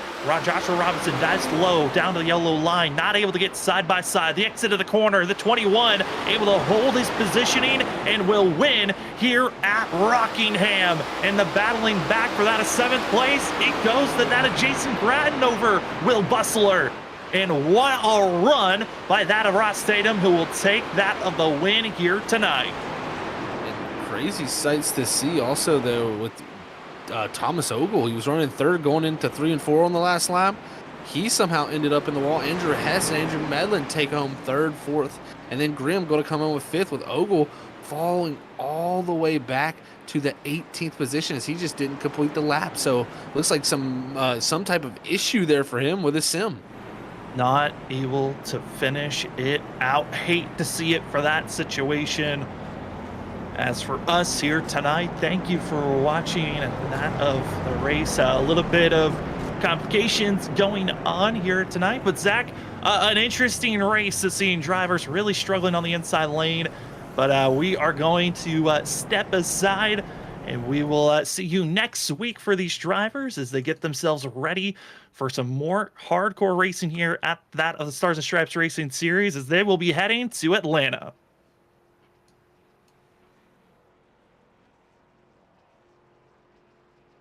Joshua Robinson dives low down to the yellow line, not able to get side by side. The exit of the corner, the 21 able to hold his positioning and will win here at Rockingham. And the battling back for that of 7th place, it goes to that of Jason Grattan over Will Bustler. And what a run by that of Ross Tatum, who will take that of the win here tonight. And crazy sights to see also, though, with Thomas Ogle. He was running 3rd going into 3 and 4 on the last lap. He somehow ended up in the wall. Andrew Hess and Andrew Medlin take home 3rd, 4th, and then Grimm going to come in with 5th, with Ogle falling all the way back to the 18th position as he just didn't complete the lap. So looks like some type of issue there for him with his sim. Not able to finish it out. Hate to see it for that situation. As for us here tonight, thank you for watching that of the race. A little bit of complications going on here tonight, but Zach, an interesting race to seeing drivers really struggling on the inside lane. But we are going to step aside, and we will see you next week for these drivers as they get themselves ready for some more hardcore racing here at that of the Stars and Stripes Racing Series, as they will be heading to Atlanta.